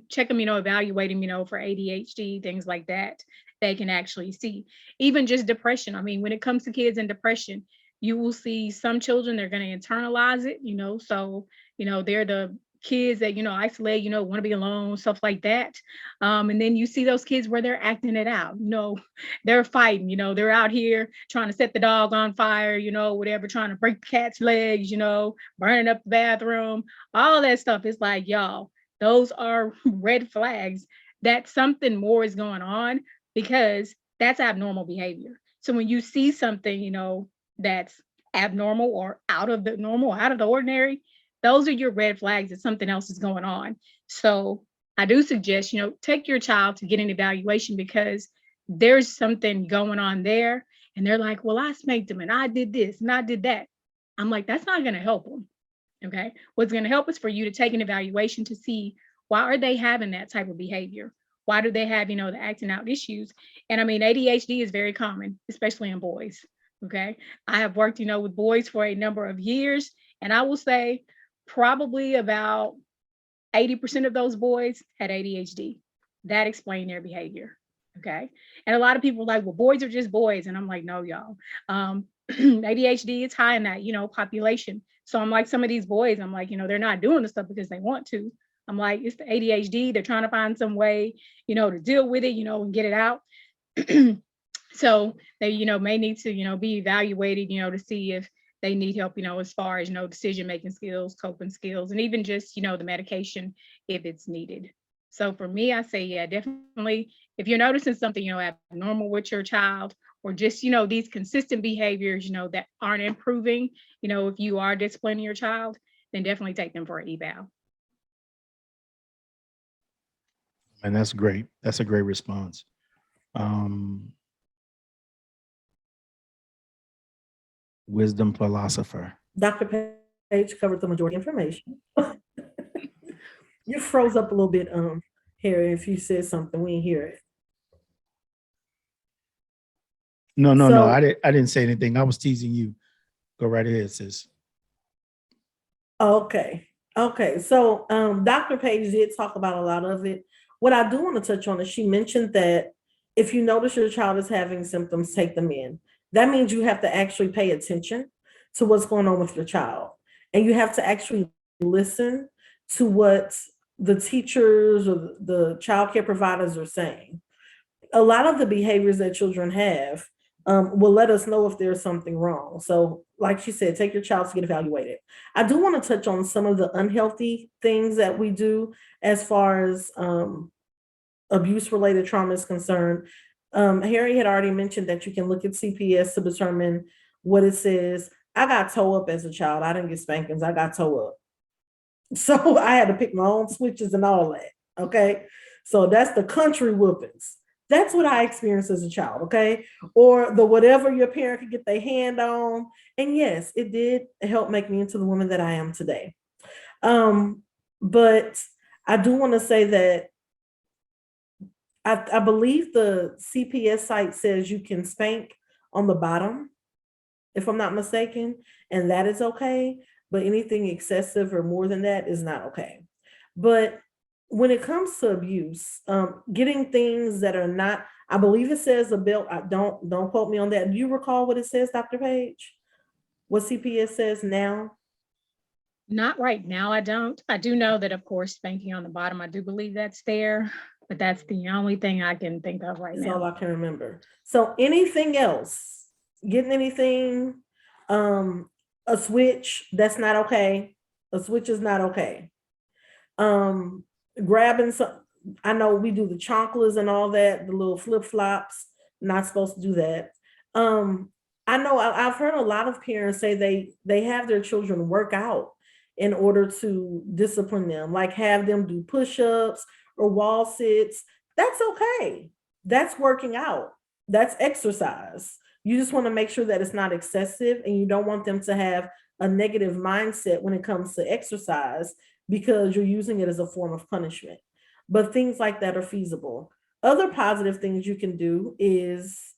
check them, you know, evaluate them, you know, for ADHD, things like that, they can actually see. Even just depression. I mean, when it comes to kids and depression, you will see some children, they're going to internalize it, you know, so, you know, they're the kids that, you know, isolate, you know, want to be alone, stuff like that. And then you see those kids where they're acting it out, you know, they're fighting, you know, they're out here trying to set the dog on fire, you know, whatever, trying to break the cat's legs, you know, burning up the bathroom, all that stuff. Is like, y'all, those are red flags that something more is going on, because that's abnormal behavior. So when you see something, you know, that's abnormal or out of the normal, out of the ordinary, those are your red flags that something else is going on. So I do suggest, you know, take your child to get an evaluation, because there's something going on there. And they're like, well, I spanked them and I did this and I did that. I'm like, that's not going to help them. Okay. What's going to help is for you to take an evaluation to see, why are they having that type of behavior? Why do they have, you know, the acting out issues? And I mean, ADHD is very common, especially in boys. Okay. I have worked, you know, with boys for a number of years, and I will say probably about 80% of those boys had ADHD. That explained their behavior. Okay. And a lot of people are like, well, boys are just boys. And I'm like, no, y'all. ADHD is high in that, you know, population. So I'm like, some of these boys, I'm like, you know, they're not doing the stuff because they want to. I'm like, it's the ADHD. They're trying to find some way, you know, to deal with it, you know, and get it out. So they, you know, may need to, you know, be evaluated, you know, to see if they need help, you know, as far as, you know, decision making skills, coping skills, and even just, you know, the medication if it's needed. So for me, I say, yeah, definitely. If you're noticing something, you know, abnormal with your child, or just, you know, these consistent behaviors, you know, that aren't improving, you know, if you are disciplining your child, then definitely take them for an eval. And that's great. That's a great response. Um, Wisdom philosopher. Dr. Page covered the majority of information. You froze up a little bit, Harry. If you said something, we didn't hear it. No. So, I didn't say anything. I was teasing you. Go right ahead, sis. okay. Okay. So, Dr. Page did talk about a lot of it. What I do want to touch on is she mentioned that if you notice your child is having symptoms, take them in. That means you have to actually pay attention to what's going on with your child. And you have to actually listen to what the teachers or the child care providers are saying. A lot of the behaviors that children have will let us know if there's something wrong. So, like she said, take your child to get evaluated. I do want to touch on some of the unhealthy things that we do as far as abuse related trauma is concerned. Harry had already mentioned that you can look at CPS to determine what it says. I got toe up as a child. I didn't get spankings. I got toe up. So I had to pick my own switches and all that. Okay. So that's the country whoopings. That's what I experienced as a child. Okay. Or the whatever your parent could get their hand on. And yes, it did help make me into the woman that I am today. But I do want to say that I believe the CPS site says you can spank on the bottom, if I'm not mistaken, and that is okay. But anything excessive or more than that is not okay. But when it comes to abuse, getting things that are not, I believe it says a belt. I don't quote me on that. Do you recall what it says, Dr. Page? What CPS says now? Not right now, I don't. I do know that, of course, spanking on the bottom, I do believe that's there, but that's the only thing I can think of right That's all now. I can remember. So anything else, getting anything, a switch, that's not okay. A switch is not okay. Grabbing some, I know we do the chonklers and all that, the little flip flops, not supposed to do that. I know I've heard a lot of parents say they have their children work out in order to discipline them, like have them do push-ups or wall sits. That's okay. That's working out. That's exercise. You just want to make sure that it's not excessive and you don't want them to have a negative mindset when it comes to exercise because you're using it as a form of punishment. But things like that are feasible. Other positive things you can do is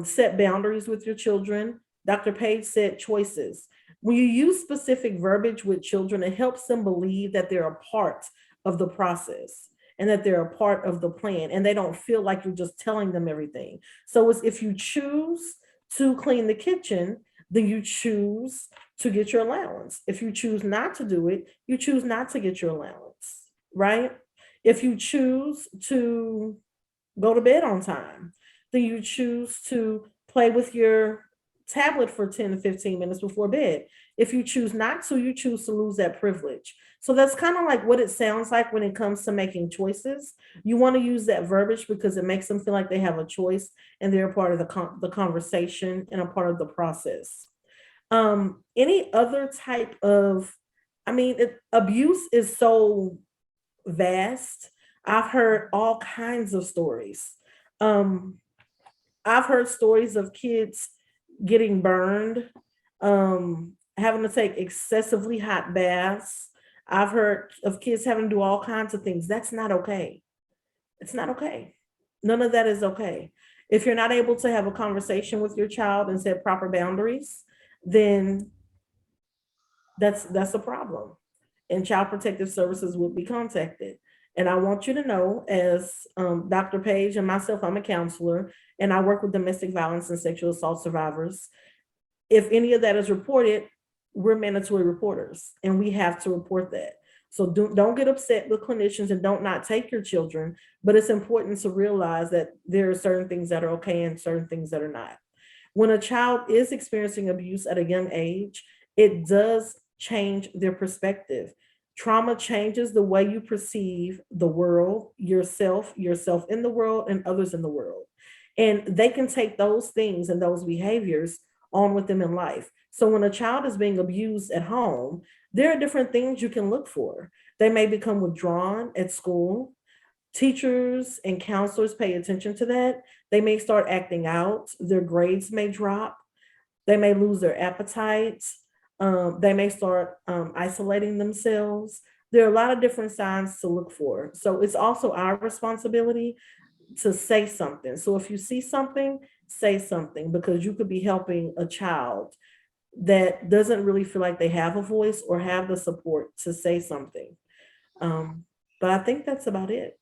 set boundaries with your children. Dr. Page said choices. When you use specific verbiage with children, it helps them believe that they're a part of the process and that they're a part of the plan and they don't feel like you're just telling them everything. So it's if you choose to clean the kitchen, then you choose to get your allowance. If you choose not to do it, you choose not to get your allowance, right? If you choose to go to bed on time, then you choose to play with your tablet for 10 to 15 minutes before bed. If you choose not to, you choose to lose that privilege. So that's kind of like what it sounds like when it comes to making choices. You want to use that verbiage because it makes them feel like they have a choice and they're a part of the conversation and a part of the process. Any other type of, abuse is so vast. I've heard all kinds of stories. Um, I've heard stories of kids getting burned, having to take excessively hot baths. I've heard of kids having to do all kinds of things. That's not okay. It's not okay. None of that is okay. If you're not able to have a conversation with your child and set proper boundaries, then that's a problem. And Child Protective Services will be contacted. And I want you to know, as Dr. Page and myself, I'm a counselor, and I work with domestic violence and sexual assault survivors. If any of that is reported, we're mandatory reporters, and we have to report that. So don't get upset with clinicians and don't not take your children, but it's important to realize that there are certain things that are okay and certain things that are not. When a child is experiencing abuse at a young age, it does change their perspective. Trauma changes the way you perceive the world, yourself in the world, and others in the world. And they can take those things and those behaviors on with them in life. So when a child is being abused at home, there are different things you can look for. They may become withdrawn at school. Teachers and counselors pay attention to that. They may start acting out. Their grades may drop. They may lose their appetite. They may start isolating themselves. There are a lot of different signs to look for. So it's also our responsibility to say something. So if you see something, say something, because you could be helping a child that doesn't really feel like they have a voice or have the support to say something. But I think that's about it.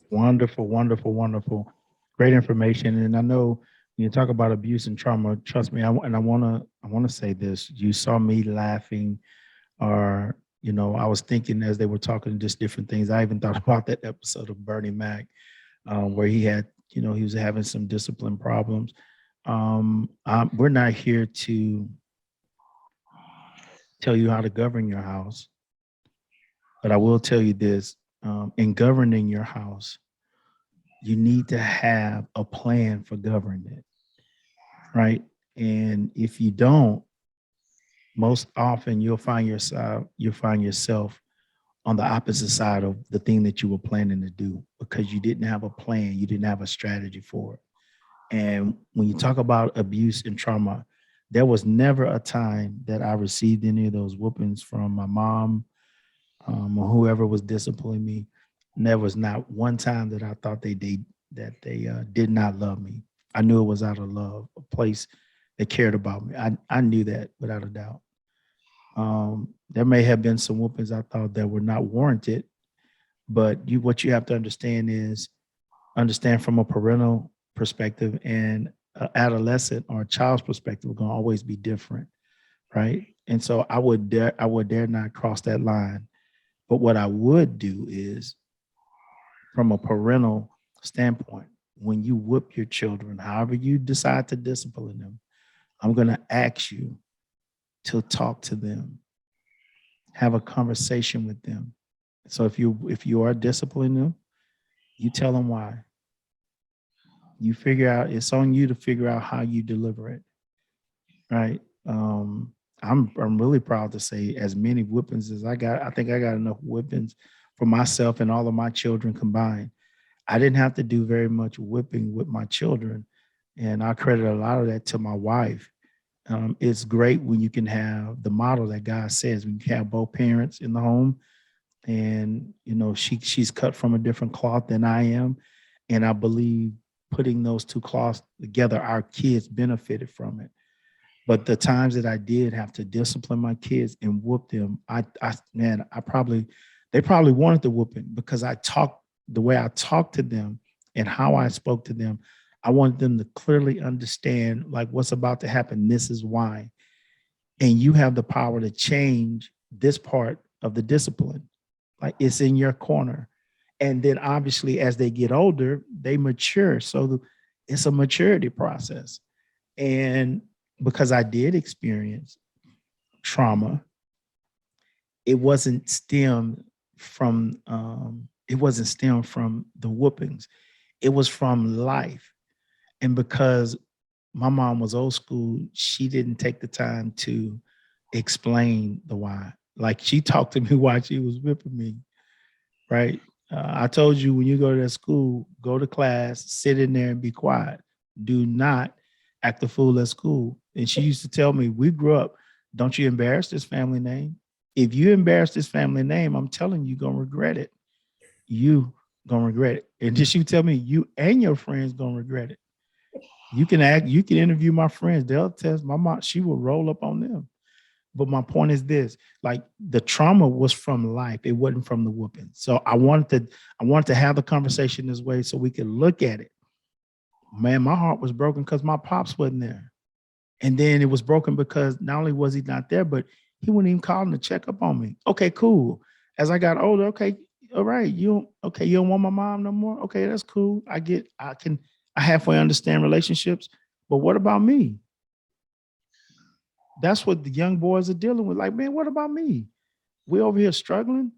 Wonderful, wonderful, wonderful. Great information. And I know when you talk about abuse and trauma, trust me, I want to say this. You saw me laughing or I was thinking as they were talking just different things. I even thought about that episode of Bernie Mac, where he had, he was having some discipline problems. We're not here to tell you how to govern your house, but I will tell you this: in governing your house, you need to have a plan for governing it, right? And if you don't, most often you'll find yourself on the opposite side of the thing that you were planning to do because you didn't have a plan, you didn't have a strategy for it. And when you talk about abuse and trauma, there was never a time that I received any of those whoopings from my mom, or whoever was disciplining me. And there was not one time that I thought they did not love me. I knew it was out of love, a place that cared about me. I knew that without a doubt. There may have been some whoopings I thought that were not warranted, but what you have to understand from a parental perspective and an adolescent or a child's perspective are going to always be different, right? And so I would dare not cross that line. But what I would do is, from a parental standpoint, when you whip your children, however you decide to discipline them, I'm going to ask you to talk to them, have a conversation with them. So if you are disciplining them, you tell them why. You figure out, it's on you to figure out how you deliver it, right? I'm really proud to say, as many whippings as I got, I think I got enough whippings for myself and all of my children combined. I didn't have to do very much whipping with my children, and I credit a lot of that to my wife. It's great when you can have the model that God says, when you can have both parents in the home, and she's cut from a different cloth than I am, and I believe putting those two cloths together, our kids benefited from it. But the times that I did have to discipline my kids and whoop them, man, they probably wanted the whooping because the way I talked to them and how I spoke to them. I wanted them to clearly understand, like, what's about to happen. This is why. And you have the power to change this part of the discipline. Like, it's in your corner. And then obviously, as they get older, they mature. So it's a maturity process. And because I did experience trauma, it wasn't stemmed from the whoopings. It was from life. And because my mom was old school, she didn't take the time to explain the why. Like, she talked to me while she was whipping me, right? I told you, when you go to that school, go to class, sit in there and be quiet. Do not act a fool at school. And she used to tell me, we grew up, don't you embarrass this family name. If you embarrass this family name, I'm telling you, you're going to regret it. You going to regret it. And then she would tell me, you and your friends going to regret it. You can interview my friends. They'll test my mom. She will roll up on them. But my point is this: like, the trauma was from life. It wasn't from the whooping. So I wanted to have the conversation this way so we could look at it. Man, my heart was broken because my pops wasn't there. And then it was broken because not only was he not there, but he wouldn't even call to check up on me. Okay, cool. As I got older, okay, all right, you don't want my mom no more? Okay, that's cool. I halfway understand relationships, but what about me? That's what the young boys are dealing with. Like, man, what about me? We over here struggling,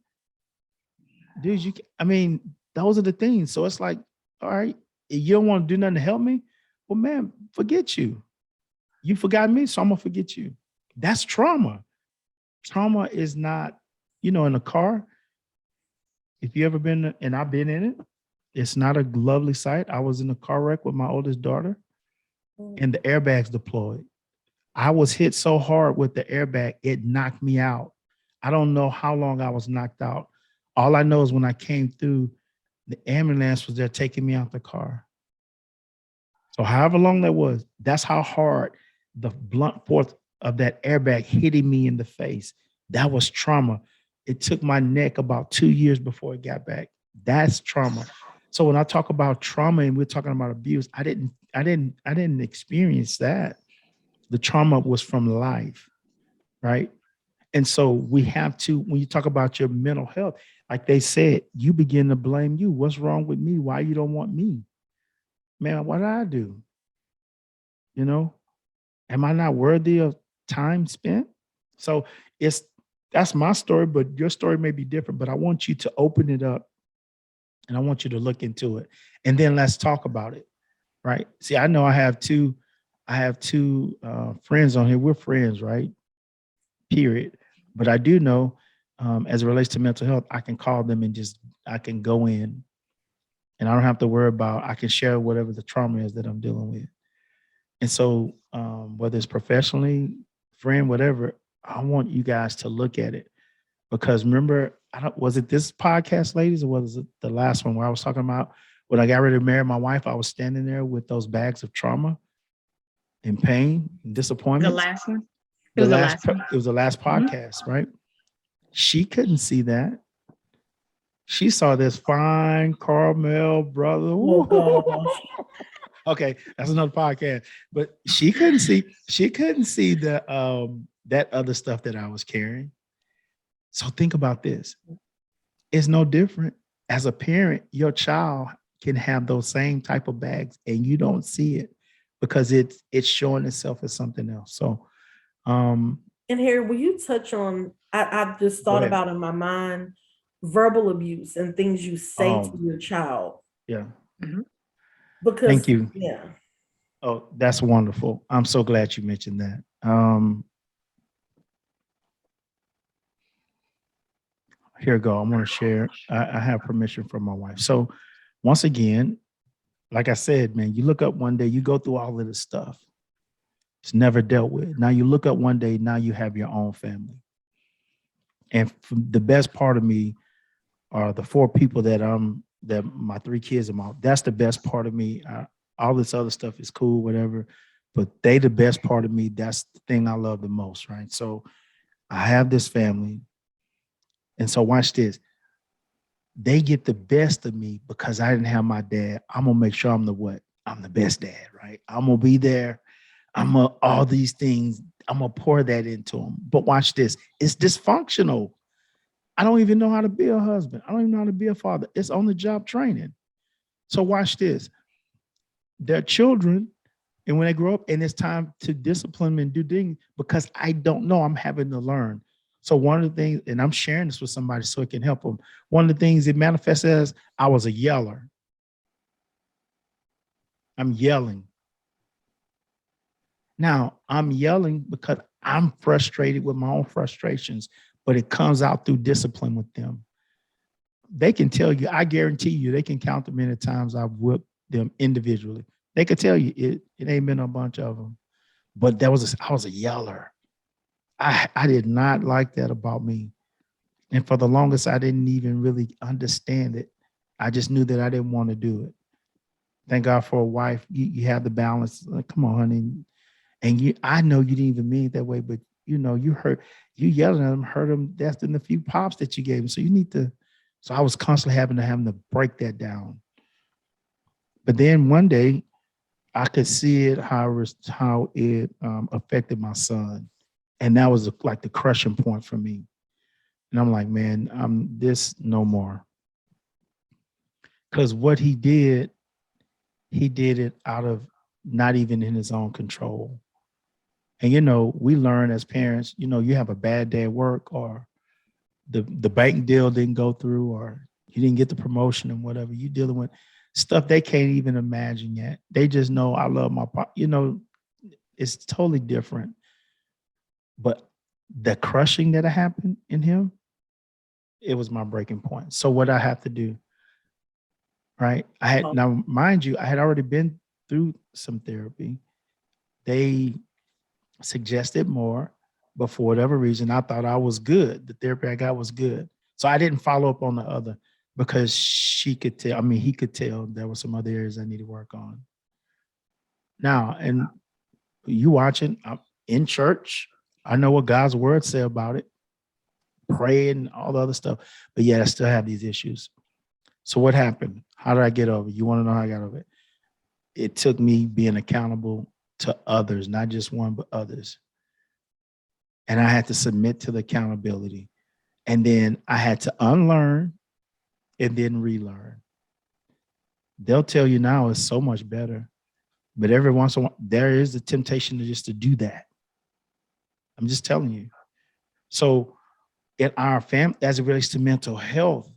dude. I mean, those are the things. So it's like, all right, if you don't want to do nothing to help me, well, man, forget you. You forgot me, so I'm gonna forget you. That's trauma. Trauma is not, in a car. If you ever been, and I've been in it, it's not a lovely sight. I was in a car wreck with my oldest daughter, and the airbags deployed. I was hit so hard with the airbag, it knocked me out. I don't know how long I was knocked out. All I know is when I came through, the ambulance was there taking me out the car. So however long that was, that's how hard the blunt force of that airbag hitting me in the face. That was trauma. It took my neck about 2 years before it got back. That's trauma. So when I talk about trauma and we're talking about abuse, I didn't experience that. The trauma was from life, right? And so we have to, when you talk about your mental health, like they said, you begin to blame you. What's wrong with me? Why you don't want me? Man, what did I do? You know, am I not worthy of time spent? So it's that's my story, but your story may be different. But I want you to open it up and I want you to look into it. And then let's talk about it. Right. See, I know I have two friends on here. We're friends, right? Period. But I do know, as it relates to mental health, I can call them and just I can go in and I don't have to worry about, I can share whatever the trauma is that I'm dealing with. And so, whether it's professionally, friend, whatever, I want you guys to look at it because remember, I don't, was it this podcast, ladies, or was it the last one where I was talking about when I got ready to marry my wife? I was standing there with those bags of trauma and pain and The disappointments. last one. It was the last one. It was the last Mhm. podcast, right? She couldn't see that. She saw this fine Carmel brother. Oh gosh. Okay, that's another podcast. But she couldn't see the that other stuff that I was carrying. So think about this. It's no different. As a parent, your child can have those same type of bags and you don't see it because it's showing itself as something else. So And here, will you touch on? I just go thought ahead. about in my mind verbal abuse and things you say to Oh, your child yeah. Mhm. Thank because you. yeah. Oh, that's wonderful. I'm so glad you mentioned that. Here we go. I want to share. I have permission from my wife. So once again, like I said, man, you look up one day, you go through all of this stuff. It's never dealt with. Now you look up one day, now you have your own family. And the best part of me are the four people that my three kids are my, that's the best part of me. All this other stuff is cool, whatever, but they the best part of me. That's the thing I love the most, right? So I have this family. And so watch this. They get the best of me because I didn't have my dad. I'm gonna make sure I'm the what? I'm the best dad, right? I'm gonna be there. All these things. I'm gonna pour that into them. But watch this. It's dysfunctional. I don't even know how to be a husband. I don't even know how to be a father. It's on the job training. So watch this. They're children, and when they grow up, and it's time to discipline them and do things because I don't know. I'm having to learn. So one of the things, and I'm sharing this with somebody so it can help them. One of the things it manifests as I was a yeller. I'm yelling. Now I'm yelling because I'm frustrated with my own frustrations, but it comes out through discipline with them. They can tell you, I guarantee you, they can count the many times I've whipped them individually. They could tell you it ain't been a bunch of them. But I was a yeller. I did not like that about me. And for the longest, I didn't even really understand it. I just knew that I didn't want to do it. Thank God for a wife. You have the balance. Like, come on, honey. And I know you didn't even mean it that way, but you yelling at them, hurt them. That's in the few pops that you gave them. So you need to. So I was constantly having to break that down. But then one day, I could see it how it affected my son, and that was like the crushing point for me. And I'm like, man, I'm this no more. Because what he did it out of not even in his own control. And we learn as parents, you have a bad day at work, or the bank deal didn't go through, or you didn't get the promotion and whatever. You dealing with stuff they can't even imagine yet. They just know I love my pop. It's totally different. But the crushing that happened in him, it was my breaking point. So what I have to do, right? Now, mind you, I had already been through some therapy. They suggested more, but for whatever reason, I thought I was good. The therapy I got was good. So I didn't follow up on the other because she could tell, I mean, he could tell there were some other areas I need to work on. Now, and you watching, I'm in church. I know what God's word say about it, pray and all the other stuff. But yeah, I still have these issues. So what happened? How did I get over it? You want to know how I got over it? It took me being accountable to others, not just one, but others. and I had to submit to the accountability. And then I had to unlearn and then relearn. They'll tell you now it's so much better, but every once in a while, there is the temptation to just to do that. I'm just telling you. So in our family, as it relates to mental health,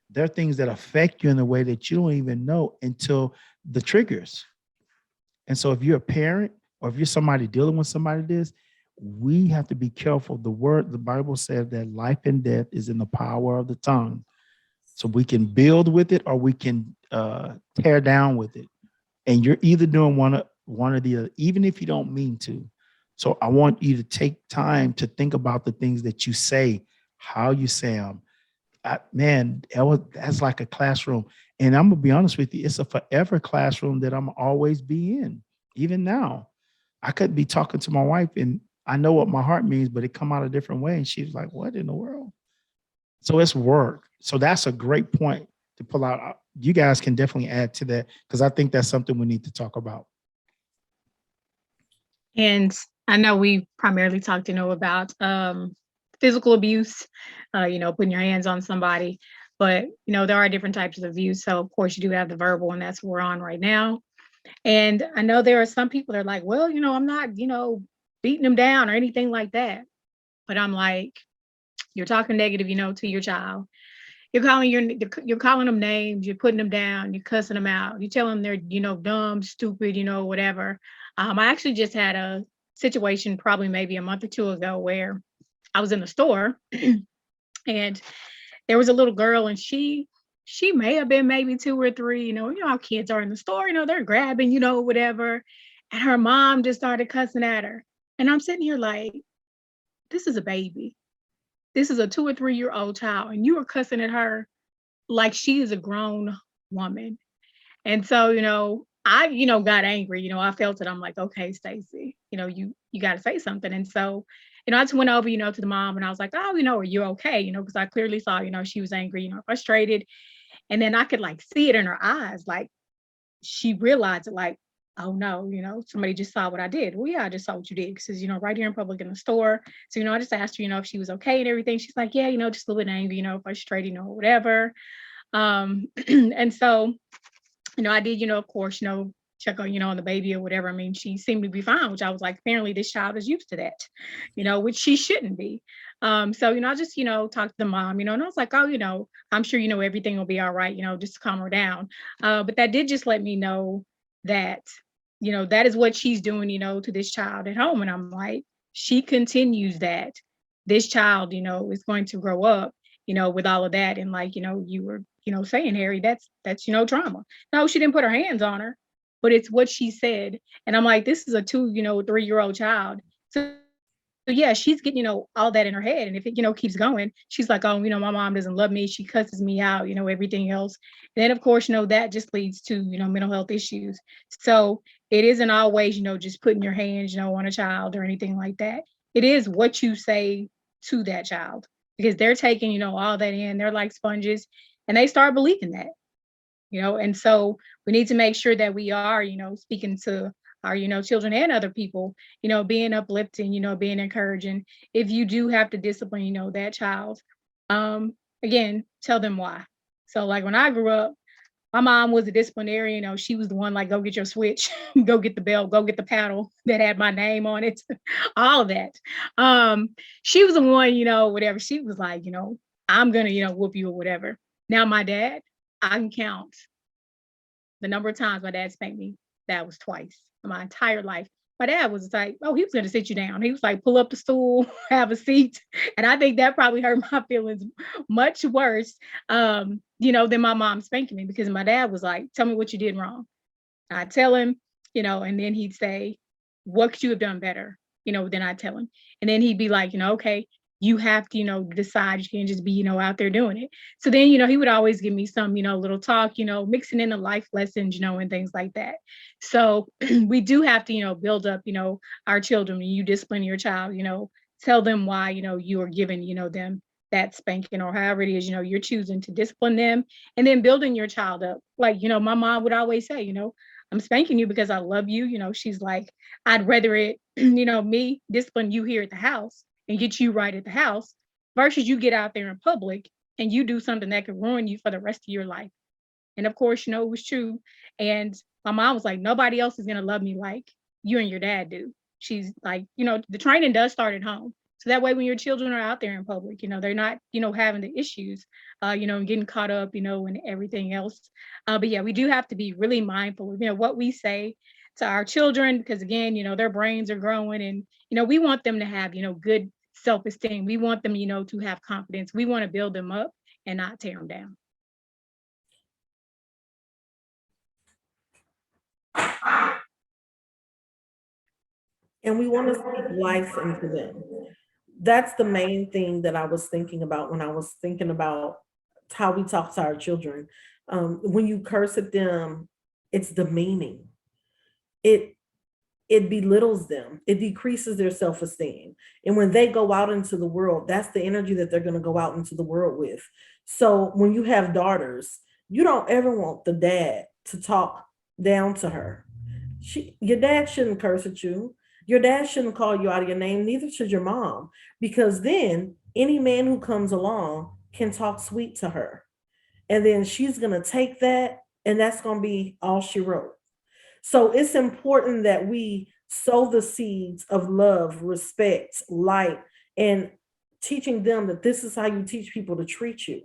there are things that affect you in a way that you don't even know until the triggers. And so if you're a parent or if you're somebody dealing with somebody this, we have to be careful. The Bible says that life and death is in the power of the tongue. So we can build with it or we can tear down with it. And you're either doing one or the other, even if you don't mean to. So I want you to take time to think about the things that you say, how you say them. Man, that's like a classroom. And I'm gonna be honest with you, it's a forever classroom that I'm always be in. Even now, I could be talking to my wife and I know what my heart means, but it come out a different way. And she's like, "What in the world?" So it's work. So that's a great point to pull out. You guys can definitely add to that because I think that's something we need to talk about. And I know we primarily talked, about physical abuse, putting your hands on somebody, but there are different types of abuse. So of course you do have the verbal, and that's what we're on right now. And I know there are some people that are like, well, I'm not, beating them down or anything like that. But I'm like, you're talking negative, to your child. You're calling them names, you're putting them down, you're cussing them out, you tell them they're, dumb, stupid, whatever. I actually just had a situation probably maybe a month or two ago where I was in the store and there was a little girl and she may have been maybe 2 or 3, how kids are in the store, they're grabbing, whatever. And her mom just started cussing at her. And I'm sitting here like, this is a baby. This is a 2 or 3-year-old child, and you are cussing at her like she is a grown woman. And so, I, got angry. I felt it. I'm like, okay, Stacy, you got to say something. And so, I just went over, to the mom, and I was like, oh, are you okay? Because I clearly saw, she was angry, frustrated. And then I could like see it in her eyes, like she realized it, like, oh no, somebody just saw what I did. Well, yeah, I just saw what you did. Because, right here in public in the store. So, I just asked her, if she was okay and everything. She's like, yeah, just a little bit angry, frustrated, whatever. And so, I did, of course, check on, on the baby or whatever. I mean, she seemed to be fine, which I was like, apparently this child is used to that, which she shouldn't be. So, I just, talked to the mom, and I was like, oh, I'm sure, everything will be all right, just calm her down. But that did just let me know that, that is what she's doing, to this child at home. And I'm like, she continues that. This child, is going to grow up, with all of that. And like, you were, saying, Harry, that's, trauma. No, she didn't put her hands on her, but it's what she said. And I'm like, this is a 2, 3-year-old child. So yeah, she's getting, all that in her head. And if it, keeps going, she's like, oh, my mom doesn't love me. She cusses me out, everything else. And then of course, that just leads to, mental health issues. So it isn't always, just putting your hands, on a child or anything like that. It is what you say to that child because they're taking, all that in. They're like sponges and they start believing that. And so we need to make sure that we are, speaking to our, children and other people, being uplifting, being encouraging. If you do have to discipline, that child, again, tell them why. So like when I grew up, my mom was a disciplinarian. She was the one like, go get your switch, go get the belt, go get the paddle that had my name on it, all of that. She was the one, whatever. She was like, I'm gonna, whoop you or whatever. Now my dad, I can count the number of times my dad spanked me. That was twice in my entire life. My dad was like, oh, he was going to sit you down. He was like, pull up the stool, have a seat. And I think that probably hurt my feelings much worse, than my mom spanking me because my dad was like, tell me what you did wrong. I tell him, and then he'd say, what could you have done better? Then I tell him. And then he'd be like, okay, you have to, decide. You can't just be, out there doing it. So then, he would always give me some, little talk, mixing in the life lessons, and things like that. So we do have to, build up, our children. When you discipline your child, tell them why, you are giving, them that spanking or however it is, you're choosing to discipline them and then building your child up. Like, my mom would always say, I'm spanking you because I love you. She's like, I'd rather it, me discipline you here at the house, and get you right at the house versus you get out there in public and you do something that could ruin you for the rest of your life. And of course, it was true. And my mom was like, nobody else is going to love me like you and your dad do. She's like, the training does start at home. So that way, when your children are out there in public, they're not, having the issues, and getting caught up, and everything else. But yeah, we do have to be really mindful of, what we say to our children, because again, their brains are growing and, we want them to have, good self-esteem. We want them, to have confidence. We want to build them up and not tear them down. And we want to speak life into them. That's the main thing that I was thinking about when I was thinking about how we talk to our children. When you curse at them, it's demeaning. It it belittles them. It decreases their self-esteem. And when they go out into the world, that's the energy that they're going to go out into the world with. So when you have daughters, you don't ever want the dad to talk down to her. Your dad shouldn't curse at you. Your dad shouldn't call you out of your name, neither should your mom, because then any man who comes along can talk sweet to her. And then she's going to take that, and that's going to be all she wrote. So it's important that we sow the seeds of love, respect, light, and teaching them that this is how you teach people to treat you.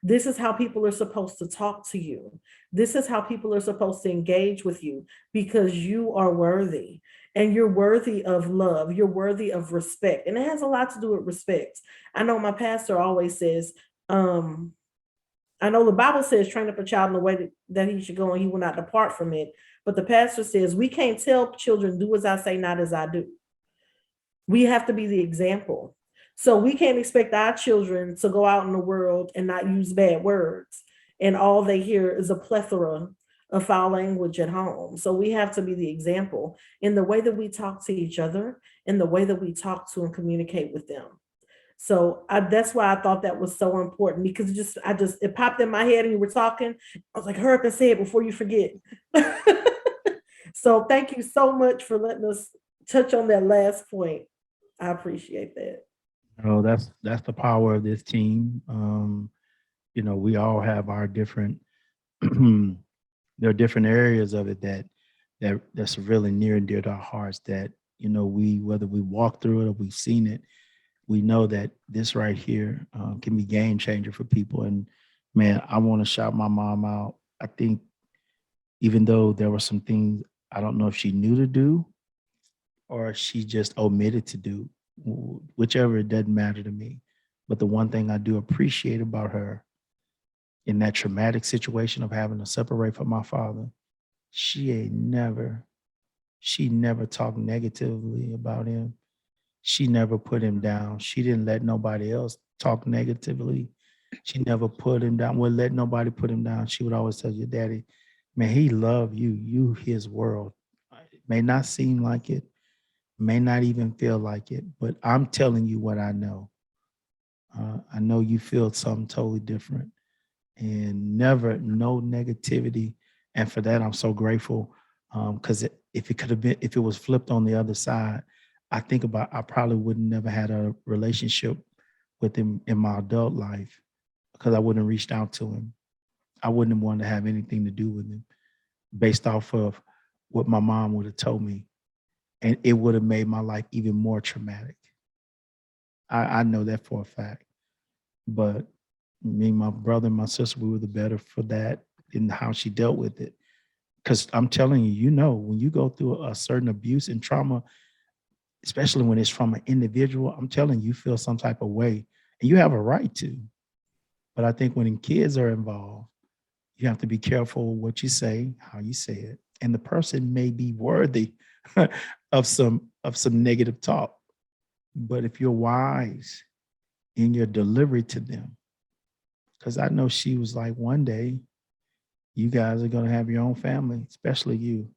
This is how people are supposed to talk to you. This is how people are supposed to engage with you because you are worthy and you're worthy of love. You're worthy of respect. And it has a lot to do with respect. I know my pastor always says, I know the Bible says, train up a child in the way that he should go and he will not depart from it. But the pastor says, we can't tell children, do as I say, not as I do. We have to be the example. So we can't expect our children to go out in the world and not use bad words. And all they hear is a plethora of foul language at home. So we have to be the example in the way that we talk to each other, in the way that we talk to and communicate with them. So that's why I thought that was so important, because it popped in my head and you were talking. I was like, hurry up and say it before you forget. So thank you so much for letting us touch on that last point. I appreciate that. Oh, that's the power of this team. We all have our different there are different areas of it that's really near and dear to our hearts that, we, whether we walk through it or we've seen it, we know that this right here can be game changer for people. And man, I want to shout my mom out. I think even though there were some things I don't know if she knew to do or she just omitted to do, whichever, it doesn't matter to me. But the one thing I do appreciate about her in that traumatic situation of having to separate from my father, she never talked negatively about him. She never put him down. She didn't let nobody else talk negatively. She never put him down. Would let nobody put him down. She would always tell your daddy, man, he loved you. You his world. It may not seem like it, may not even feel like it, but I'm telling you what I know. I know you feel something totally different, and never no negativity. And for that, I'm so grateful. Because if it was flipped on the other side, I probably would have never had a relationship with him in my adult life because I wouldn't have reached out to him. I wouldn't have wanted to have anything to do with him based off of what my mom would have told me. And it would have made my life even more traumatic. I know that for a fact. But me, my brother, and my sister, we were the better for that in how she dealt with it. Because I'm telling you, when you go through a certain abuse and trauma, especially when it's from an individual, I'm telling you, you feel some type of way and you have a right to. But I think when kids are involved, you have to be careful what you say, how you say it. And the person may be worthy of some negative talk. But if you're wise in your delivery to them, because I know she was like, one day you guys are going to have your own family, especially you.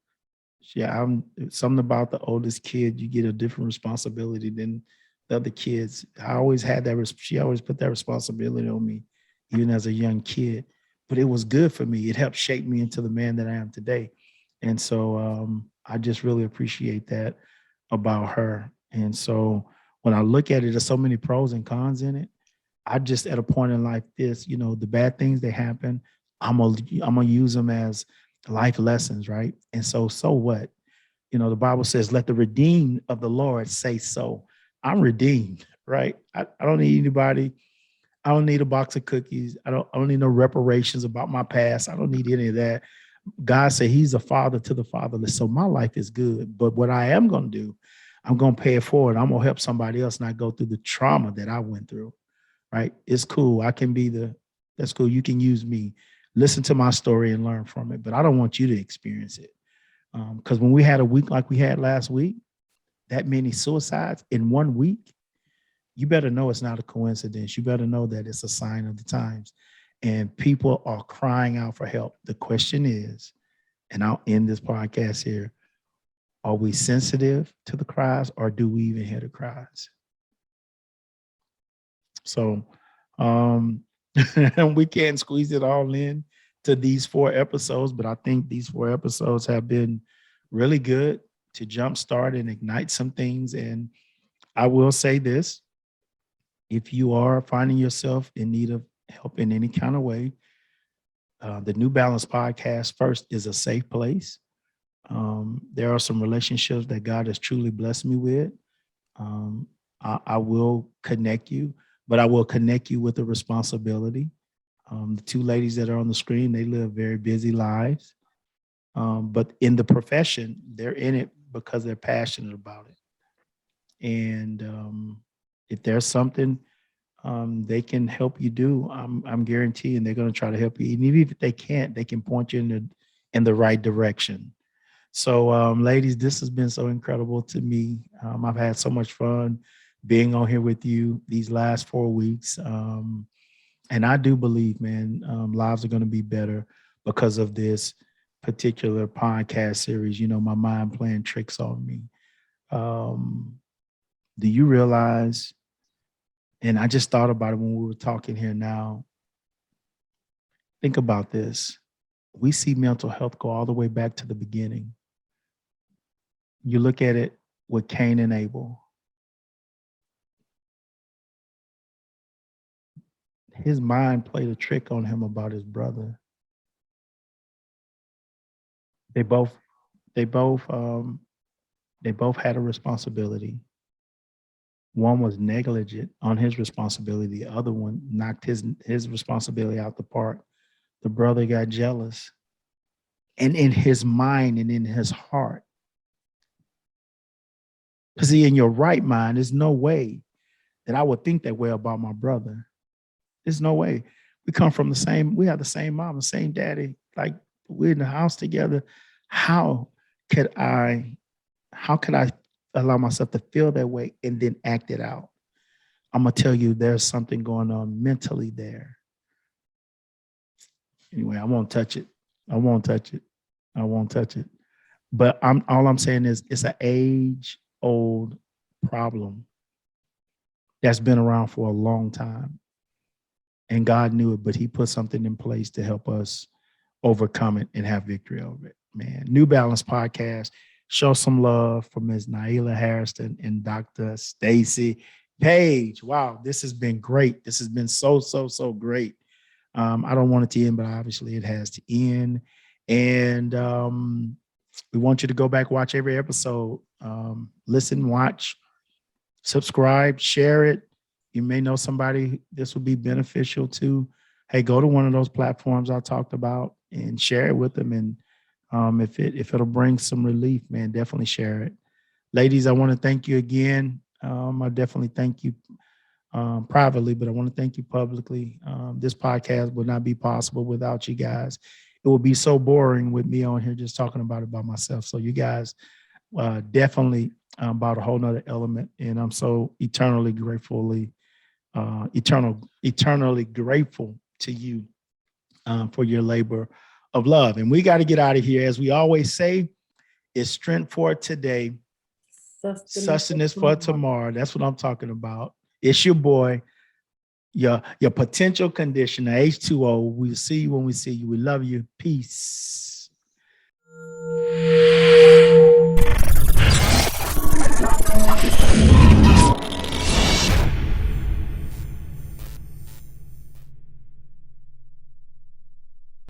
Yeah, something about the oldest kid, you get a different responsibility than the other kids. I always had that. She always put that responsibility on me, even as a young kid. But it was good for me. It helped shape me into the man that I am today. And so I just really appreciate that about her. And so when I look at it, there's so many pros and cons in it. I just at a point in life this, the bad things that happen, I'm gonna use them as life lessons, right? And so what? The Bible says, let the redeemed of the Lord say so. I'm redeemed, right? I don't need anybody. I don't need a box of cookies. I don't need no reparations about my past. I don't need any of that. God said he's a father to the fatherless. So my life is good. But what I am going to do, I'm going to pay it forward. I'm going to help somebody else not go through the trauma that I went through, right? It's cool. That's cool. You can use me. Listen to my story and learn from it. But I don't want you to experience it. Because when we had a week like we had last week, that many suicides in 1 week, you better know it's not a coincidence. You better know that it's a sign of the times. And people are crying out for help. The question is, and I'll end this podcast here, are we sensitive to the cries or do we even hear the cries? So we can't squeeze it all in to these 4 episodes, but I think these 4 episodes have been really good to jumpstart and ignite some things. And I will say this, if you are finding yourself in need of help in any kind of way, the New Balance podcast first is a safe place. There are some relationships that God has truly blessed me with. I will connect you, but I will connect you with a responsibility. The 2 ladies that are on the screen, they live very busy lives. But in the profession, they're in it because they're passionate about it. And if there's something they can help you do, I'm guaranteeing they're going to try to help you. And even if they can't, they can point you in the right direction. So, ladies, this has been so incredible to me. I've had so much fun being on here with you these last 4 weeks. And I do believe, man, lives are going to be better because of this particular podcast series. My mind playing tricks on me. Do you realize, and I just thought about it when we were talking here now, think about this. We see mental health go all the way back to the beginning. You look at it with Cain and Abel. His mind played a trick on him about his brother. They both had a responsibility. One was negligent on his responsibility. The other one knocked his responsibility out the park. The brother got jealous. And in his mind and in his heart, because in your right mind, there's no way that I would think that way about my brother. There's no way. We have the same mom, the same daddy, like we're in the house together. How could I allow myself to feel that way and then act it out? I'm going to tell you there's something going on mentally there. Anyway, I won't touch it. But all I'm saying is it's an age-old problem that's been around for a long time. And God knew it, but he put something in place to help us overcome it and have victory over it, man. New Balance podcast. Show some love for Ms. Naila Harrison and Dr. Stacy Page. Wow, this has been great. This has been so great. I don't want it to end, but obviously it has to end. And we want you to go back, watch every episode. Listen, watch, subscribe, share it. You may know somebody this would be beneficial to. Hey, go to one of those platforms I talked about and share it with them. And if it'll bring some relief, man, definitely share it. Ladies, I want to thank you again. I definitely thank you privately, but I want to thank you publicly. This podcast would not be possible without you guys. It would be so boring with me on here just talking about it by myself. So you guys definitely brought a whole nother element, and I'm so eternally grateful to you for your labor of love. And we got to get out of here. As we always say, it's strength for today, sustenance for tomorrow. That's what I'm talking about. It's your boy, your potential conditioner, H2O. We'll see you when we see you. We love you. Peace.